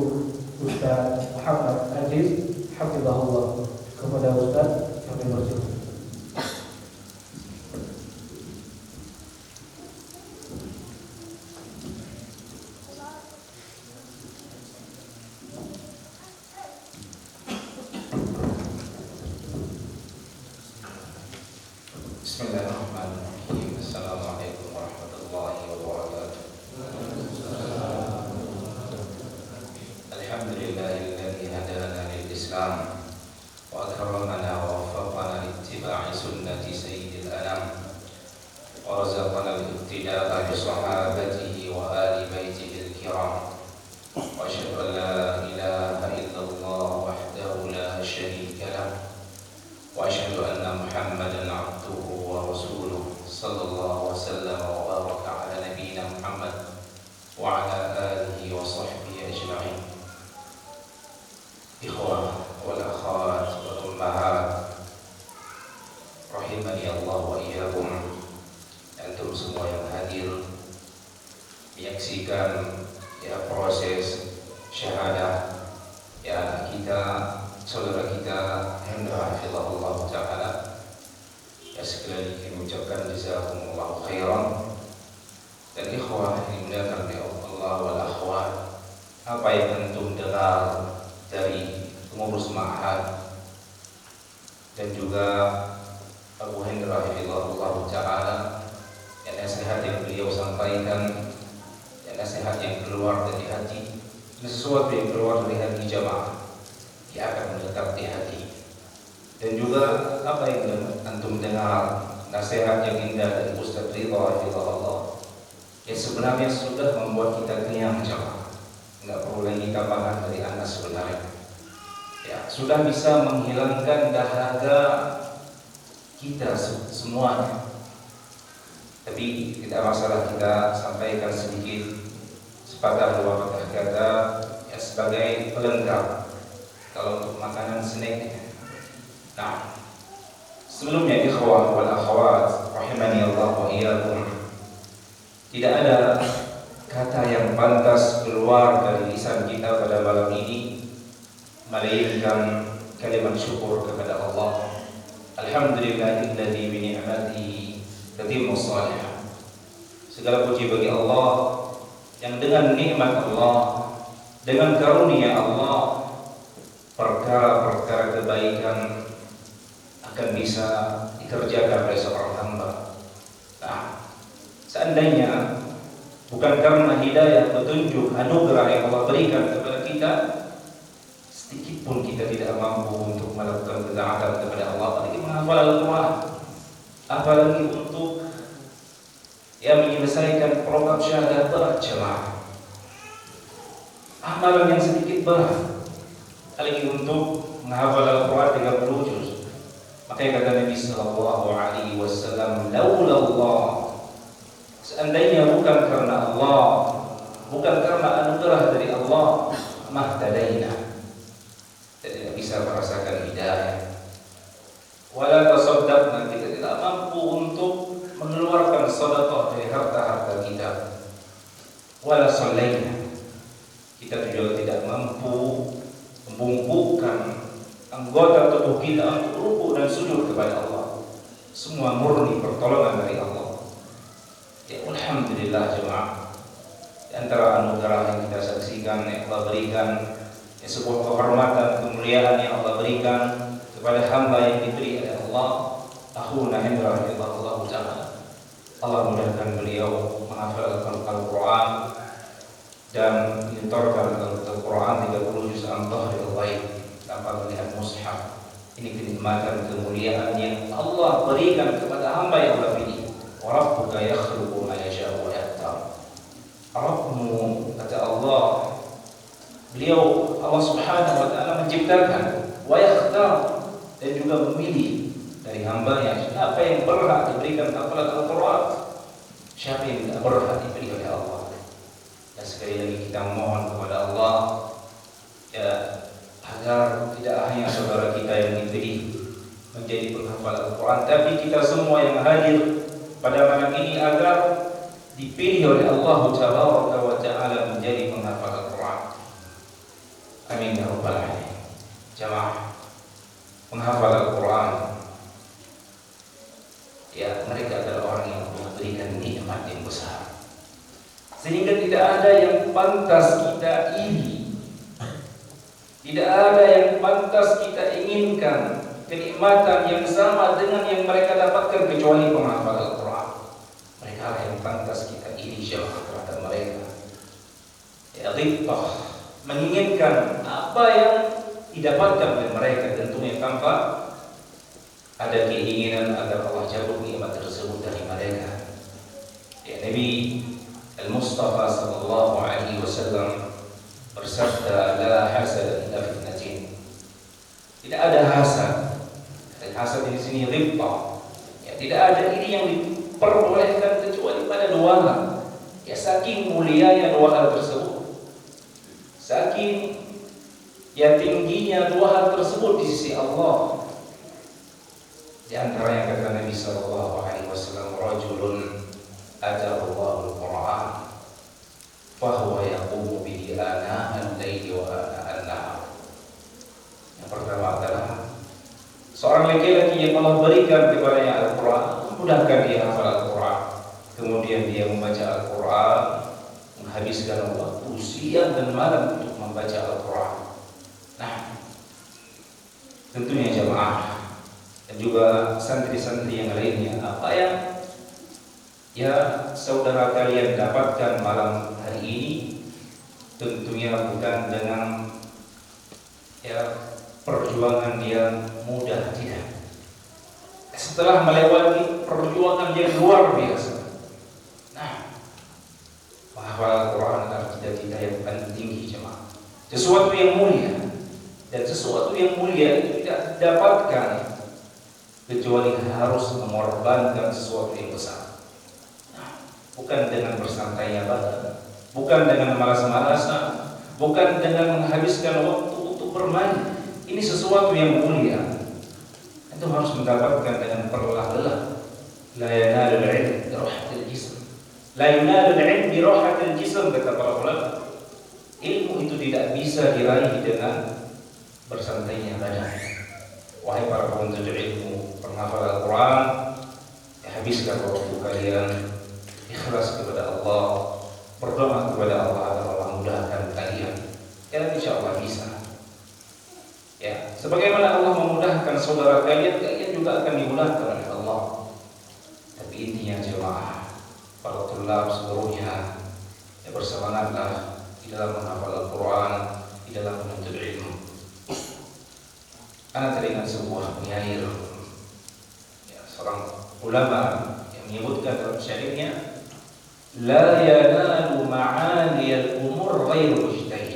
Ustaz Muhammad Aziz hafizahullah. Kepada Ustaz kami bersyukur. Bismillahirrahmanirrahim. Assalamualaikum warahmatullahi wabarakatuh. Alhamdulillahilladzi hadana lil Islam wa akramana wa waffaqana li ittiba'i sunnati sayyidil anam wa razaqana al-ibtida'a bi sahabatihi wa ali baitihi al-kiram. Wa asyhadu an la ilaha illallah wahdahu la syarika lah wa asyhadu anna Muhammadan 'abduhu wa rasuluh sallallahu wasallam wa baraka ala nabiyyina Muhammad wa ala alihi wa sahbihi ajma'in. Ikhwah wal akhwat wal ummahat rahimani Allah wa iyyakum. Antum semua yang hadir menyaksikan proses syahadah anak kita, saudara kita Hendra hafizahullah ta'ala. Sekali lagi kami ucapkan jazakumullahu khairan. Dan ikhwah yang dimuliakan oleh Allah wal akhwat, apa yang antum dengar dari pengurus ma'had dan juga Abu Hendra hafizahullah ta'ala, yang nasihat yang beliau sampaikan, yang nasihat yang keluar dari hati, sesuatu yang keluar dari hati jamaah, dia akan menetap di hati. Dan juga apa yang antum dengar, nasihat yang indah dari Ustaz Ridho hafizahullah, yang sebenarnya sudah membuat kita kenyang jamaah. Enggak perlu lagi tambahan dari anda sebenarnya. Ya, sudah bisa menghilangkan dahaga kita semuanya. Tapi tidak masalah, kita sampaikan sedikit sepatah dua patah kata ya, sebagai pelengkap kalau untuk makanan snack. Nah, sebelumnya ikhwah wal akhwat rahimani Allah wa iyyakum, tidak ada kata yang pantas keluar dari lisan kita pada malam ini melainkan kalimat syukur kepada Allah. Alhamdulillahilladzi bi ni'matihi tatimmu shalihah. Segala puji bagi Allah yang dengan nikmat Allah, dengan karunia Allah, perkara-perkara kebaikan akan bisa dikerjakan oleh seorang hamba. Nah, seandainya bukan karena hidayah, petunjuk, anugerah yang Allah berikan kepada kita, sedikit pun kita tidak mampu untuk melakukan ketaatan kepada Allah, apalagi menghafal Al-Quran, apalagi untuk menyelesaikan program syahadat berat jemaah. Amalan yang sedikit berat, apalagi untuk menghafal Al-Quran 30 juz. Makanya kata Nabi sallallahu alaihi wasallam, laula Allah, seandainya bukan karena Allah, bukan karena anugerah dari Allah, mahtadaina, tidak bisa merasakan hidayah. Wala tasaddaqna, kita tidak mampu untuk mengeluarkan sedekah dari harta-harta kita. Wala shallaina, kita juga tidak mampu membungkukkan anggota tubuh kita untuk rukuk dan sujud kepada Allah. Semua murni pertolongan dari Allah. Ya alhamdulillah jemaah, di antara anugerah yang kita saksikan yang Allah berikan, ya sebuah kehormatan, kemuliaan yang Allah berikan kepada hamba yang diberi oleh Allah, akhuna Hendra radhiyallahu ta'ala. Allah mudahkan beliau menghafalkan Al-Quran dan menyetorkan Al-Quran 30 juz an-dhahril ghaib tanpa melihat mushaf. Ini kenikmatan kemuliaan yang Allah berikan kepada hamba yang Allah pilih. Wa rabbuka yakhluqu ma yasha'u wa yakhtar. Rabbmu, kata Allah, beliau Allah Subhanahu wa taala menciptakan wa yakhtar, dan juga memilih dari hambanya siapa yang berhak diberikan hafalan Al-Quran, siapa yang tidak berhak diberi oleh Allah. Dan sekali lagi kita mohon kepada Allah ya, agar tidak hanya saudara kita yang dipilih menjadi penghafal Al-Quran, tapi kita semua yang hadir pada malam ini agar dipilih oleh Allah Tabaraka wa Ta'ala menjadi penghafal Al-Quran. Amin ya rabbal alamin. Jamaah penghafal Al-Quran, ya, mereka adalah orang yang Allah berikan nikmat yang besar, sehingga tidak ada yang pantas kita iri, tidak ada yang pantas kita inginkan kenikmatan yang sama dengan yang mereka dapatkan kecuali penghafal Al-Quran. Mereka lah yang pantas kita iri jauh terhadap mereka. Ya, ghibtah, menginginkan apa yang didapatkan oleh mereka, tentunya tanpa ada keinginan agar Allah cabut nikmat tersebut dari mereka. Ya, Nabi Al-Mustafa sallallahu alaihi wasallam bersabda, la hasad illa fitnatin. Tidak ada hasad. Dan hasad di sini ghibtah. Ya, tidak ada iri yang diperbolehkan kecuali pada dua hal. Ya, saking mulianya dua hal tersebut, saking ya tingginya dua hal tersebut di sisi Allah. Di antara yang kata Nabi sallallahu alaihi wasallam, rajulun atahu Al-Quran fa huwa yaqumu bihi ana al-laili wa ana an-nahar. Yang pertama adalah seorang laki-laki yang Allah berikan kepadanya Al-Quran, mudahkan dia hafal Al-Quran, kemudian dia membaca Al-Quran, menghabiskan waktu siang dan malam untuk membaca Al-Quran. Nah, tentunya jamaah dan juga santri-santri yang lainnya, apa yang ya saudara kalian dapatkan malam hari ini tentunya bukan dengan ya perjuangan yang mudah, tidak. Setelah melewati perjuangan yang luar biasa, nah, menghafal Al-Quran adalah cita-cita yang paling tinggi jemaah, sesuatu yang mulia, dan sesuatu yang mulia itu tidak didapatkan kecuali harus mengorbankan sesuatu yang besar. Nah, bukan dengan bersantainya badan, bukan dengan malas-malasan, bukan dengan menghabiskan waktu untuk bermain. Ini sesuatu yang mulia. Itu harus mendapatkan dengan perlah-belah. La yanalul ilm bi rahatil jism. La yanalul ilm bi rahatil jism, kata para ulama. Ilmu itu tidak bisa diraih dengan bersantainya badan. Wahai para penuntut ilmu, penghafal Al-Quran, habiskan waktu kalian ikhlas kepada Allah, berdoa kepada Allah agar Allah mudahkan kalian. Dan insya Allah bisa. Ya, sebagaimana Allah memudahkan saudara kalian, kalian juga akan dimudahkan oleh Allah. Tapi intinya jemaah, para tulab seluruhnya, ya bersemangatlah di dalam menghafal Al-Quran, di dalam menuntut ilmu. Ana teringat sebuah penyair, ya, seorang ulama yang menyebutkan dalam syairnya, la yanalu ma'ali al-umur ghairu mujtahid.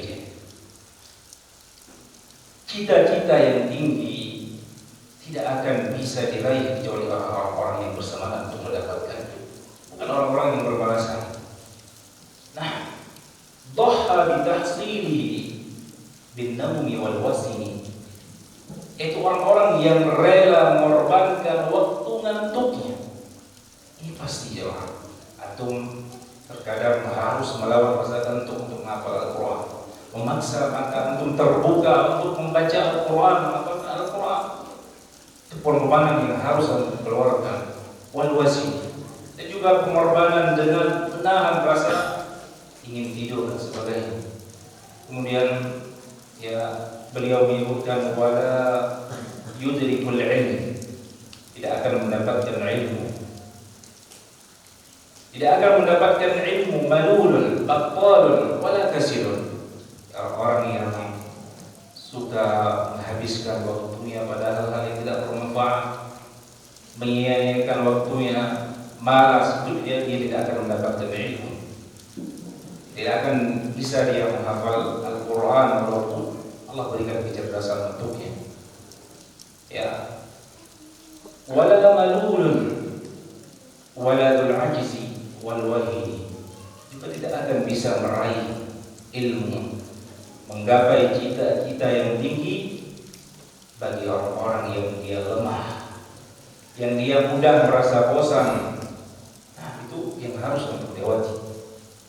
Cita-cita yang tinggi tidak akan bisa diraih kecuali orang-orang yang bersemangat untuk mendapatkannya, bukan orang-orang yang bermalasan. Nah, dhaha bi tahsilihi bin nawmi wal wasni, itu orang-orang yang rela mengorbankan waktu ngantuknya. Ini pasti jemaah, antum terkadang harus melawan rasa kantuk untuk menghafal Al-Quran, memaksa mata antum terbuka untuk membaca Al-Quran, menghafal Al-Quran. Itu pengorbanan yang harus antum keluarkan. Wal wasi, dan juga pengorbanan dengan menahan rasa ingin tidur dan sebagainya. Kemudian ya beliau menyebutkan wala yudrikul ilm, tidak akan mendapatkan ilmu tidak akan mendapatkan ilmu malulun, battalun, wala kasilun. Orang yang suka menghabiskan waktunya pada hal-hal yang tidak bermanfaat, menyia-nyiakan waktunya, malas, itu dia tidak akan mendapatkan ilmu. Tidak akan bisa dia menghafal Al-Quran walaupun Allah berikan kecerdasan untuknya. Ya, wala malulun, waladul ajizi wal wahini, juga tidak akan bisa meraih ilmu, menggapai cita-cita yang tinggi bagi orang-orang yang dia lemah, yang dia mudah merasa bosan. Nah, itu yang harus antum lewati.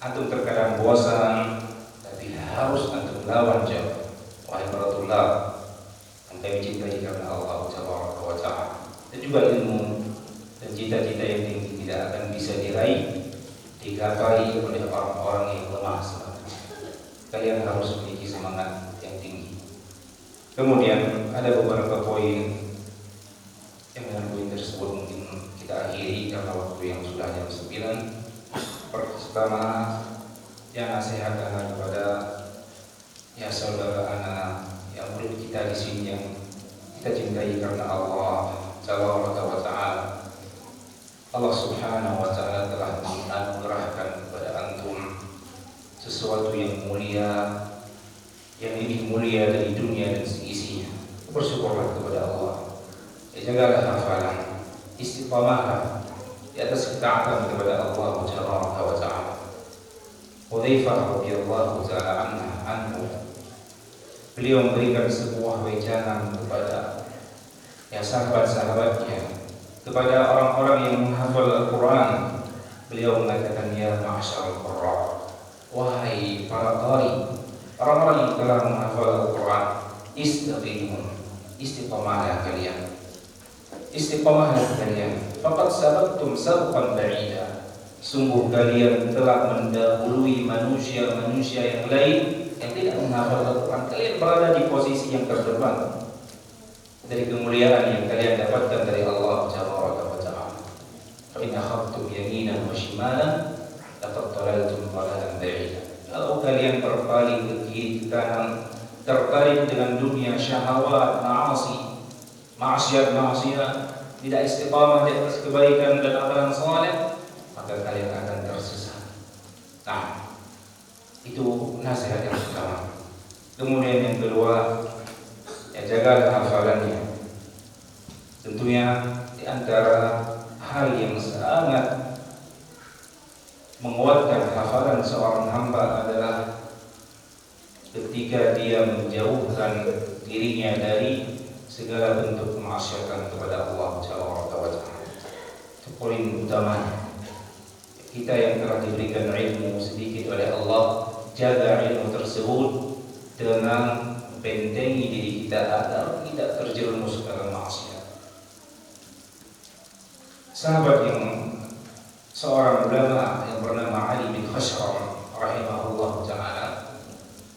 Antum terkadang bosan, tapi harus antum lawan jawab. Wahai Rasulullah, kami cintai karena Allah Subhanahu wa Ta'ala. Dan juga ilmu dan cita-cita yang tinggi tidak akan bisa diraih, digapai oleh orang-orang yang lemah semangat. Kalian harus memiliki semangat yang tinggi. Kemudian ada beberapa poin yang dengan poin tersebut mungkin kita akhiri karena waktu yang sudah jam 9. Pertama, yang nasihatkan kepada ya saudara anak yang murid kita di sini yang kita cintai karena Allah Subhanahu wa Ta'ala. Allah Subhanahu wa Ta'ala telah menganugerahkan kepada antum sesuatu yang mulia, yang lebih mulia dari dunia dan seisinya. Bersyukurlah kepada Allah. Jagalah hafalan, istiqamahlah di atas ketaatan kepada Allah Subhanahu wa Ta'ala. Hudzaifah radhiyallahu ta'ala anhu, beliau memberikan sebuah wejangan kepada ya sahabat-sahabatnya, kepada orang-orang yang menghafal Al-Quran. Beliau mengatakan, ya ma'asyarul qurra, wahai para qari, orang-orang yang telah menghafal Al-Quran, istaqimu, istiqamahlah kalian, istiqamahlah kalian. Faqad sabaqtum sabqan ba'ida, sungguh kalian telah mendahului manusia-manusia yang lain yang tidak menghafal Al-Quran. Kalian berada di posisi yang terdepan dari kemuliaan yang kalian dapatkan dari Allah Subhanahu wa Ta'ala. Fa in akhadtum yaminan wa shimalan laqad dalaltum dalalan ba'ida. Kalau kalian berpaling ke kiri ke kanan, tertarik dengan dunia syahwat, maksiat, tidak istiqamah di atas kebaikan dan amalan saleh, maka kalian akan tersesat. Nah, itu nasihat yang pertama. Kemudian yang kedua, ya jaga hafalannya. Tentunya di antara hal yang sangat menguatkan hafalan seorang hamba adalah ketika dia menjauhkan dirinya dari segala bentuk kemaksiatan kepada Allah Subhanahu wa Ta'ala. Itu poin utamanya. Kita yang telah diberikan ilmu sedikit oleh Allah, jaga ilmu tersebut dengan bentengi diri kita agar tidak terjerumus dalam maksiat. Sahabat yang seorang ulama yang bernama Ali bin Khashram rahimahullah ta'ala,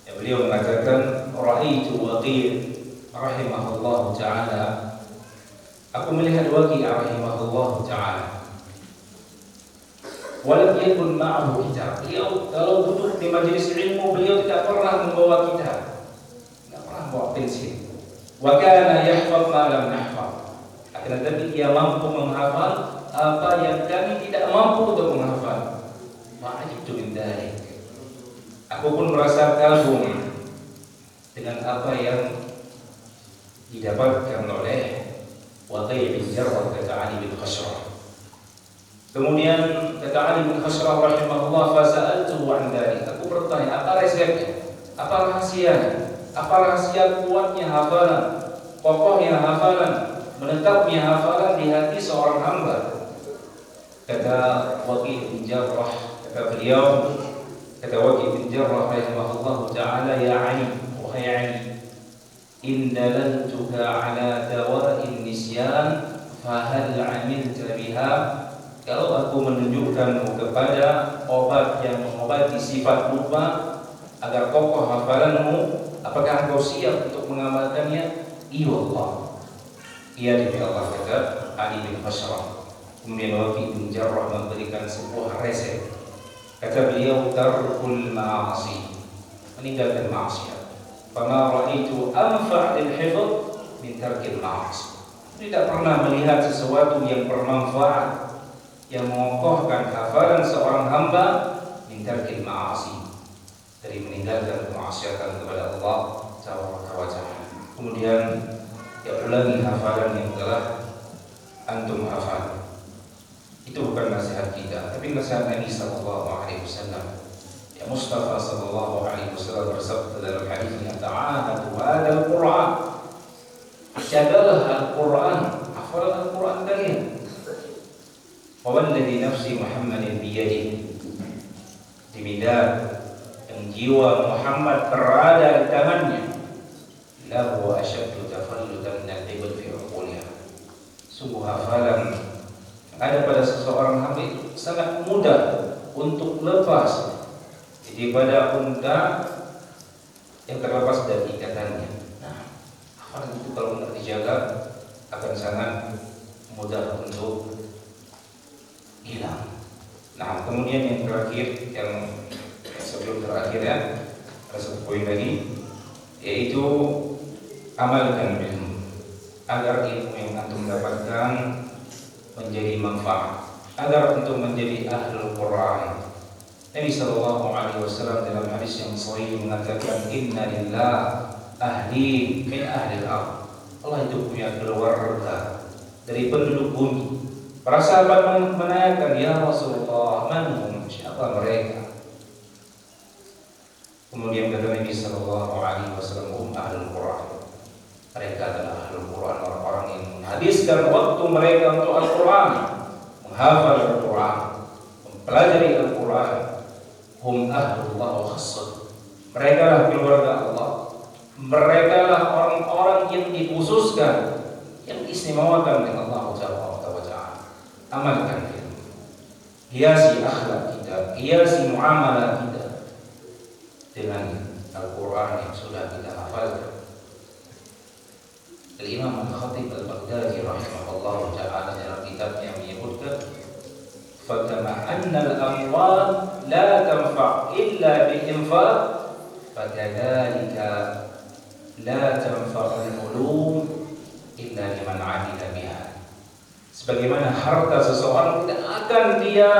ya, beliau mengatakan, ra'aitu Waqi' rahimahullah ta'ala, aku melihat Waqi' rahimahullah ta'ala, walam yakun ma'ahu kitab. Beliau kalau duduk di majelis ilmu, beliau tidak pernah membawa kitab, tidak pernah bawa pensil. Wa kana yahfaz ma lam nahfaz, akan tetapi dia mampu menghafal apa yang kami tidak mampu untuk menghafal. Ma'ajibtu min dzalik, aku pun merasa kagum dengan apa yang didapatkan oleh Waqi' bin Jarrah, kata Ali bin Khashram. Kemudian kata Ali bin Khashram rahimahullah, fasa'altuhu an dzalik, aku bertanya, apa resepnya? Apa rahasianya? Apa rahasia kuatnya hafalan, kokohnya hafalan, menetapnya hafalan di hati seorang hamba? Kata Waqi' bin Jarrah, kata beliau, kata Waqi' bin Jarrah rahimahullah ta'ala, ya Ali, wahai Ali, in dalaltuka ala dawa'in nisyan fahal 'amilta biha. Kalau aku menunjukkanmu kepada obat yang mengobati sifat lupa agar kokoh hafalanmu, apakah engkau siap untuk mengamalkannya? Iya Allah, iya demi Allah, kata Ali bin Khashram. Kemudian Waqi' bin Jarrah memberikan sebuah resep. Kata beliau, tarkul ma'asi, meninggalkan maksiat. Fama ra'aitu anfa' lil hifdz min tarkil ma'asi. Tidak pernah melihat sesuatu yang bermanfaat, yang mengokohkan hafalan seorang hamba min tarkil ma'asi, dari meninggalkan kemaksiatan kepada Allah Ta'ala. Kemudian ya ulangi hafalan yang telah antum hafal. Itu bukan nasihat kita, tapi nasihat Nabi sallallahu alaihi wasallam. Ya Mustafa sallallahu alaihi wasallam bersabda dalam hadisnya, ta'ahadu hadzal Qur'an. Jagalah Al-Qur'an, hafal Al-Qur'an kalian. Wa walladhi nafsi Muhammadin biyadihi. Demi yang jiwa Muhammad berada di tangannya, lahu asyaddu tafallutan min al-ibil fi uquliha. Sungguh hafalan ada pada seseorang hamba itu sangat mudah untuk lepas daripada unta yang terlepas dari ikatannya. Nah, hafalan itu kalau tidak dijaga akan sangat mudah untuk hilang. Nah, kemudian yang terakhir, yang sebelum terakhir ya, ada satu poin lagi, yaitu amalkan ilmu, agar ilmu yang antum dapatkan menjadi manfaat, agar untuk menjadi ahlul Quran. Nabi sallallahu alaihi wasallam dalam hadis yang sahih mengatakan, inna lillah ahli min ahli al-ard. Allah itu punya keluarga dari penduduk bumi. Para sahabat menanyakan, ya Rasulullah, manhum, siapa mereka? Kemudian kata Nabi sallallahu alaihi wasallam, ahlul Quran. Mereka adalah ahlul Quran, orang-orang yang menghabiskan waktu mereka untuk Al-Quran, menghafal Al-Quran, mempelajari Al-Quran. Hum ahlullah wa khassah. Mereka lah keluarga Allah. Mereka lah orang-orang yang dikhususkan, yang diistimewakan oleh Allah Ta'ala. Amalkan ilmu, hiasi akhlak kita, hiasi muamalah kita dengan Al-Quran yang sudah kita hafalkan. Al-Imam Al-Khatib Al-Baghdadi rahimahullah ta'ala dalam kitabnya menyebutkan, fakama anna al-amwal la tanfa' illa bi-infaq, fakadzalika la tanfa' al-ulum illa liman 'amila biha. Sebagaimana harta seseorang tidak akan dia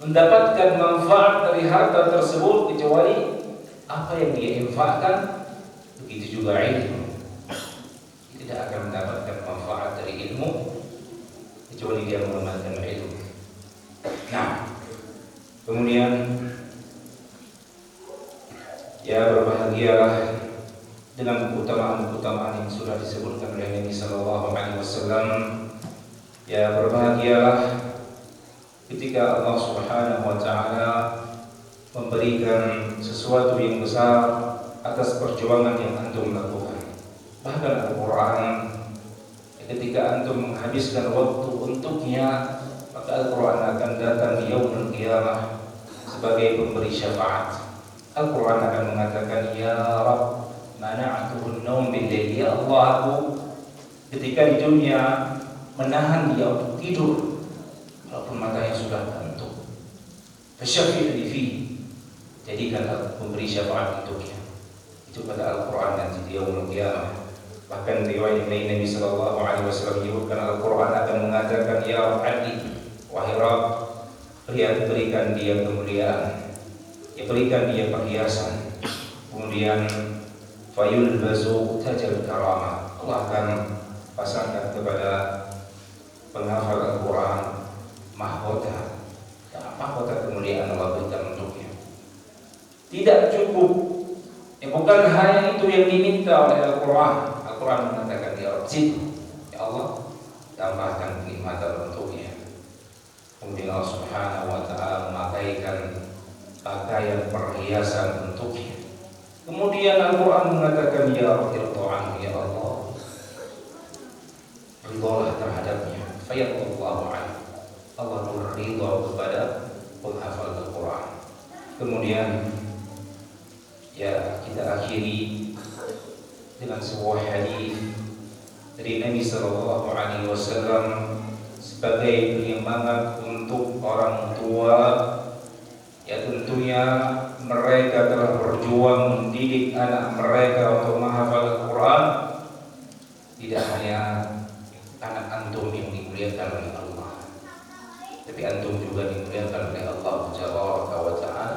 mendapatkan manfaat dari harta tersebut kecuali apa yang dia infakkan, begitu juga ilmu tidak akan mendapatkan manfaat dari ilmu kecuali dia mengamalkan ilmu. Nah, kemudian ya berbahagialah dengan keutamaan-keutamaan yang sudah disebutkan oleh Nabi sallallahu alaihi wasallam. Ya berbahagialah ketika Allah Subhanahu wa taala memberikan sesuatu yang besar atas perjuangan yang antum lakukan. Bahkan Al-Quran, ketika antum menghabiskan waktu untuknya, maka Al-Quran akan datang di yaumul qiyamah sebagai pemberi syafaat. Al-Quran akan mengatakan, ya Rabb, mana'atuhun naum bil-lail. Ya Allah, aku ketika di dunia menahan dia untuk tidur walaupun matanya sudah kantuk. Fasyafi'li fi, jadikan pemberi syafaat untuknya. Itu pada Al-Quran nanti di yaumul qiyamah. Bahkan riwayat lain Nabi sallallahu alaihi wasallam menyebutkan Al-Quran akan mengatakan, ya Rabbi, wahai Rabb, berikan dia kemuliaan, ya berikan dia perhiasan. Kemudian fayulbazu tajal karamah, Allah akan pasangkan kepada penghafal Al-Quran mahkota, mahkota kemuliaan Allah berikan untuknya. Tidak cukup, bukan hanya itu yang diminta oleh Al-Quran. Al-Quran mengatakan, ya Rabb, ya Allah, tambahkan kenikmatan untuknya. Kemudian Allah Subhanahu wa ta'ala memakaikan pakaian perhiasan untuknya. Kemudian Al-Quran mengatakan, ya Rabb, ya Allah, ridholah terhadapnya. Fayadallahu anhu, Allah berridha kepada penghafal Al-Quran. Kemudian ya kita akhiri dengan sebuah hadis dari Nabi sallallahu alaihi wasallam sebagai penyemangat untuk orang tua, ya tentunya mereka telah berjuang mendidik anak mereka untuk menghafal Al-Quran. Tidak hanya anak antum yang dimuliakan oleh Allah, tapi antum juga dimuliakan oleh Allah Jalla wa Ta'ala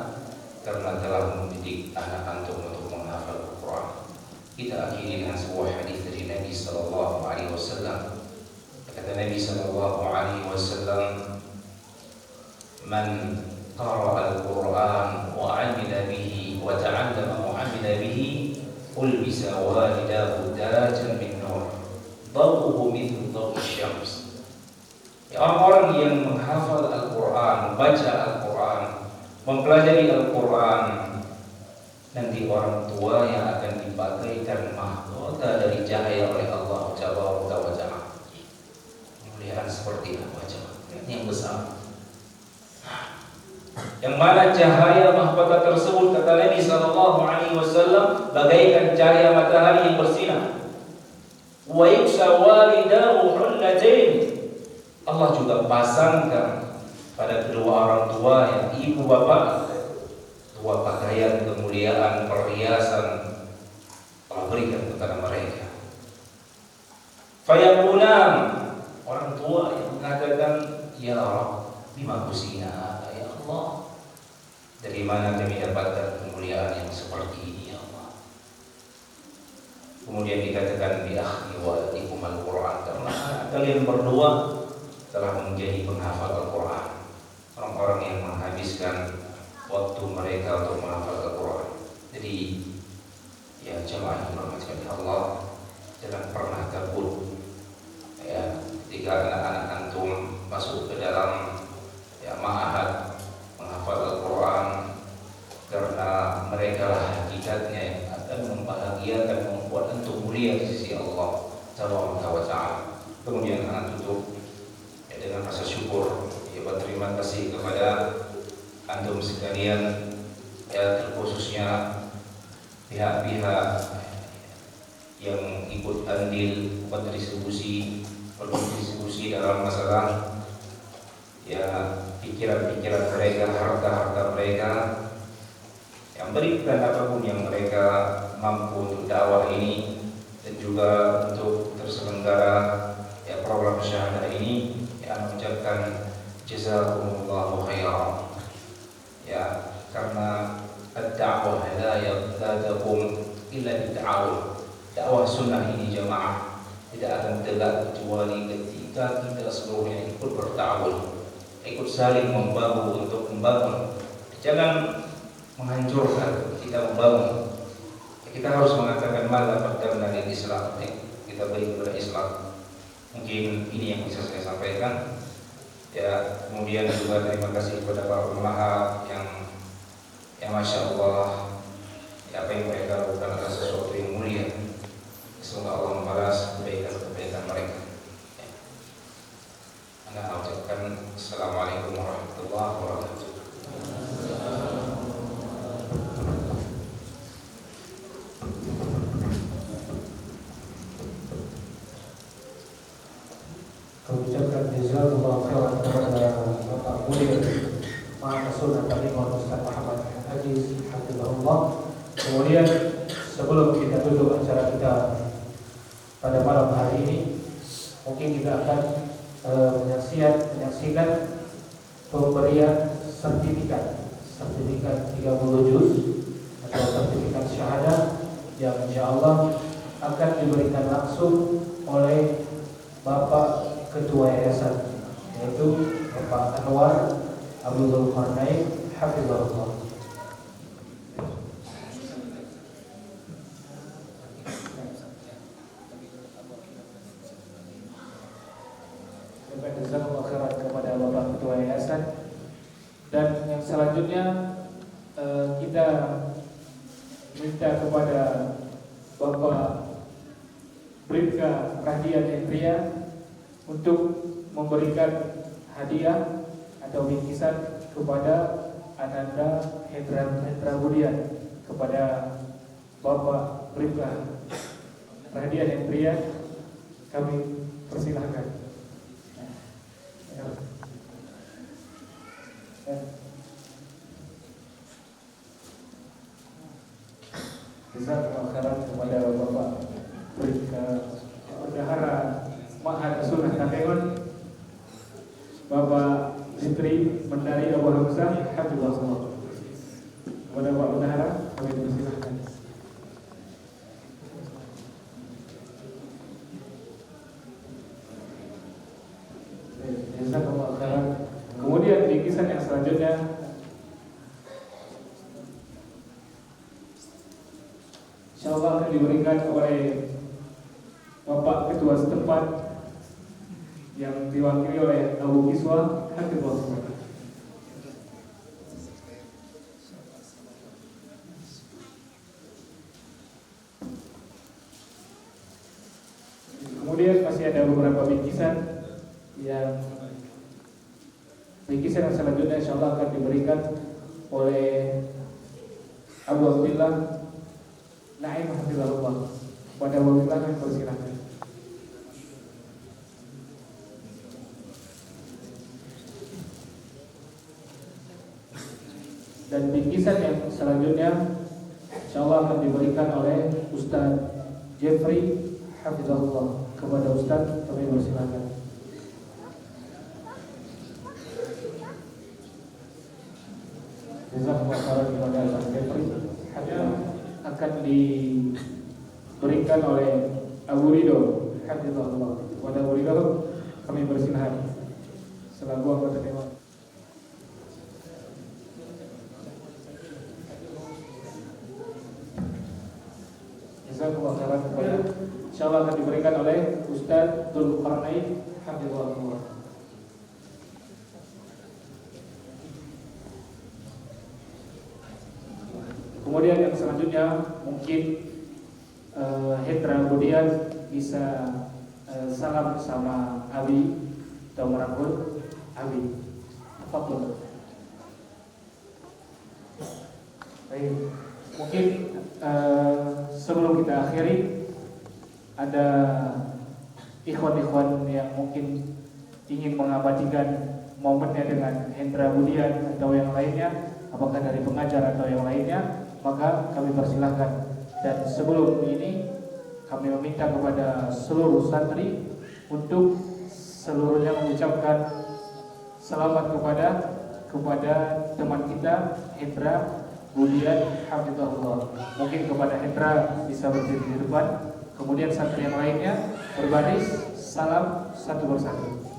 karena telah mendidik anak antum untuk menghafal Al-Quran. Kita akhiri dengan sebuah hadis dari Nabi sallallahu alaihi wasallam. Kata Nabi sallallahu alaihi wasallam, "Man qara'a al-Qur'an wa 'amila bihi wa ta'allama wa 'amila bihi, ulbisa walidahu tajan min nur, dawuhu mithlu dawi syams." Ya, orang-orang yang menghafal Al-Quran, membaca Al-Quran, mempelajari Al-Quran, nanti orang tua yang akan dibagaikan mahkota dari cahaya oleh Allah Jalla wa Ta'ala. Kemuliaan seperti apa coba? Yang besar. Yang mana cahaya mahkota tersebut, kata Nabi sallallahu alaihi wasallam, bagaikan cahaya matahari yang bersinar. Wa yuksa walidahu hullatain. Allah juga pasangkan pada kedua orang tua yang ibu bapak dua pakaian kemuliaan, perhiasan Allah berikan kepada mereka. Fayaqulan, orang tua yang mengatakan, "Ya Rabb, bima kusina ya Allah, dari mana kami dapatkan kemuliaan yang seperti ini ya Allah?" Kemudian dikatakan, "Bi akhni waladikum al-Quran," karena kalian berdua telah menjadi penghafal Al-Quran, orang-orang yang menghabiskan waktu mereka untuk menghafal Al-Quran. Jadi ya jemaah yang dirahmati Allah, jangan pernah takut ya ketika anak-anak antum masuk ke dalam ya ma'had menghafal Al-Quran, karena mereka lah hakikatnya yang akan membahagiakan, membuat antum mulia di sisi Allah Subhanahu wa Ta'ala. Kemudian anak tutup ya dengan rasa syukur, ya berterima kasih kepada antum sekalian, ya terkhususnya pihak-pihak yang ikut andil berkontribusi dalam masalah ya pikiran-pikiran mereka, harta-harta mereka, yang berikan apapun yang mereka mampu untuk dakwah ini dan juga untuk terselenggara ya program syahadah ini. Ya, mengucapkan jazakumullahu khairan. Ya, karena ad-da'wah la taqum illa bit-ta'awun. Dakwah sunnah ini jamaah tidak akan tegak kecuali ketika kita seluruhnya ikut berta'awun, ikut saling membangun untuk membangun. Jangan menghancurkan, kita membangun. Kita harus mengatakan mala qaddamna lil Islam, kita beri kepada Islam. Mungkin ini yang bisa saya sampaikan. Ya, kemudian juga terima kasih kepada para ulama yang masya Allah, ya, apa yang mereka lakukan adalah sesuatu yang mulia. Semoga Allah membalas kebaikan mereka. Ya. Anda ucapkan assalamualaikum warahmatullahi wabarakatuh. Kami ucapkan jazakallahu khairan kepada Bapak Mudir Maha Sunnah Talimah Ustaz Muhammad Aziz Hafizahullah. Kemudian sebelum kita tutup acara kita pada malam hari ini, mungkin kita akan menyaksikan pemberian sertifikat 30 juz atau sertifikat syahadah yang insyaallah akan diberikan langsung oleh Bapak Ketua Yayasan, yaitu Bapak Anwar Abdul Qarnain Hafizahullah. Jazakallahu khairan kepada Bapak Ketua Yayasan. Dan yang selanjutnya kita minta kepada Bapak Bribka Rahdian Hendria untuk memberikan hadiah atau bingkisan kepada Ananda Hendra Budian, kepada Bapak Bribka Rahdian Hendria. Kami persilahkan. Jazakallahu khairan kepada Bapak Bendahara Ma'had Sunnah Takengon, Bapak Zikri Mendari Abu Hamzah Hafizahullah. Kepada Bapak Bendahara kami persilahkan. Jazakallahu khairan. Kemudian bingkisan yang selanjutnya insyaallah akan diberikan oleh Bapak Ketua setempat yang diwakili oleh Abu Kiswa Hafizahullah. Kemudian masih ada beberapa bingkisan yang selanjutnya insyaallah akan diberikan oleh Abu Abdillah Naim Hafizahullah. Pada Abu Abdillah kami persilahkan. Dan bingkisan yang selanjutnya insyaallah akan diberikan oleh Ustaz Jeffrey Hafizahullah. Kepada Ustaz kami persilahkan. Jazakallahu khairan kepada Ustaz Jeffrey. Akan diberikan oleh Abu Ridho Hafizahullah. Kepada Abu Ridho kami persilahkan selaku anggota dewan. Jazakallahu khairan kepada insyaallah akan diberikan oleh Ustaz Dzulqarnain Hafizahullah. Kemudian yang selanjutnya mungkin Hendra Budian bisa salam sama Abi atau merangkul Abi. Apapun. Baik, mungkin sebelum kita akhiri ada ikhwan-ikhwan yang mungkin ingin mengabadikan momennya dengan Hendra Budian atau yang lainnya, apakah dari pengajar atau yang lainnya, maka kami persilahkan. Dan sebelum ini kami meminta kepada seluruh santri untuk seluruhnya mengucapkan selamat kepada teman kita Hendra Budian Hafizahullah. Mungkin kepada Hendra bisa berdiri di depan, kemudian santri yang lainnya berbaris salam satu persatu.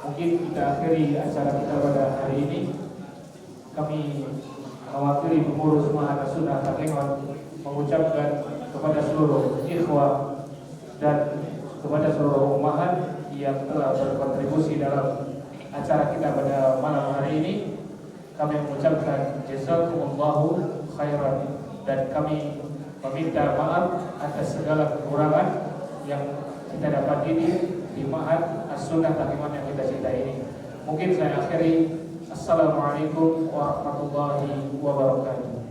Mungkin kita akhiri acara kita pada hari ini. Kami mewakili pengurus Ma'had Sunnah Takengon mengucapkan kepada seluruh ikhwah dan kepada seluruh ummahat yang telah berkontribusi dalam acara kita pada malam hari ini. Kami mengucapkan jazakumullahu khairan dan kami meminta maaf atas segala kekurangan yang kita dapat ini di Ma'had As-Sunnah Takengon yang kita cintai ini. Mungkin saya akhiri. Assalamualaikum warahmatullahi wabarakatuh.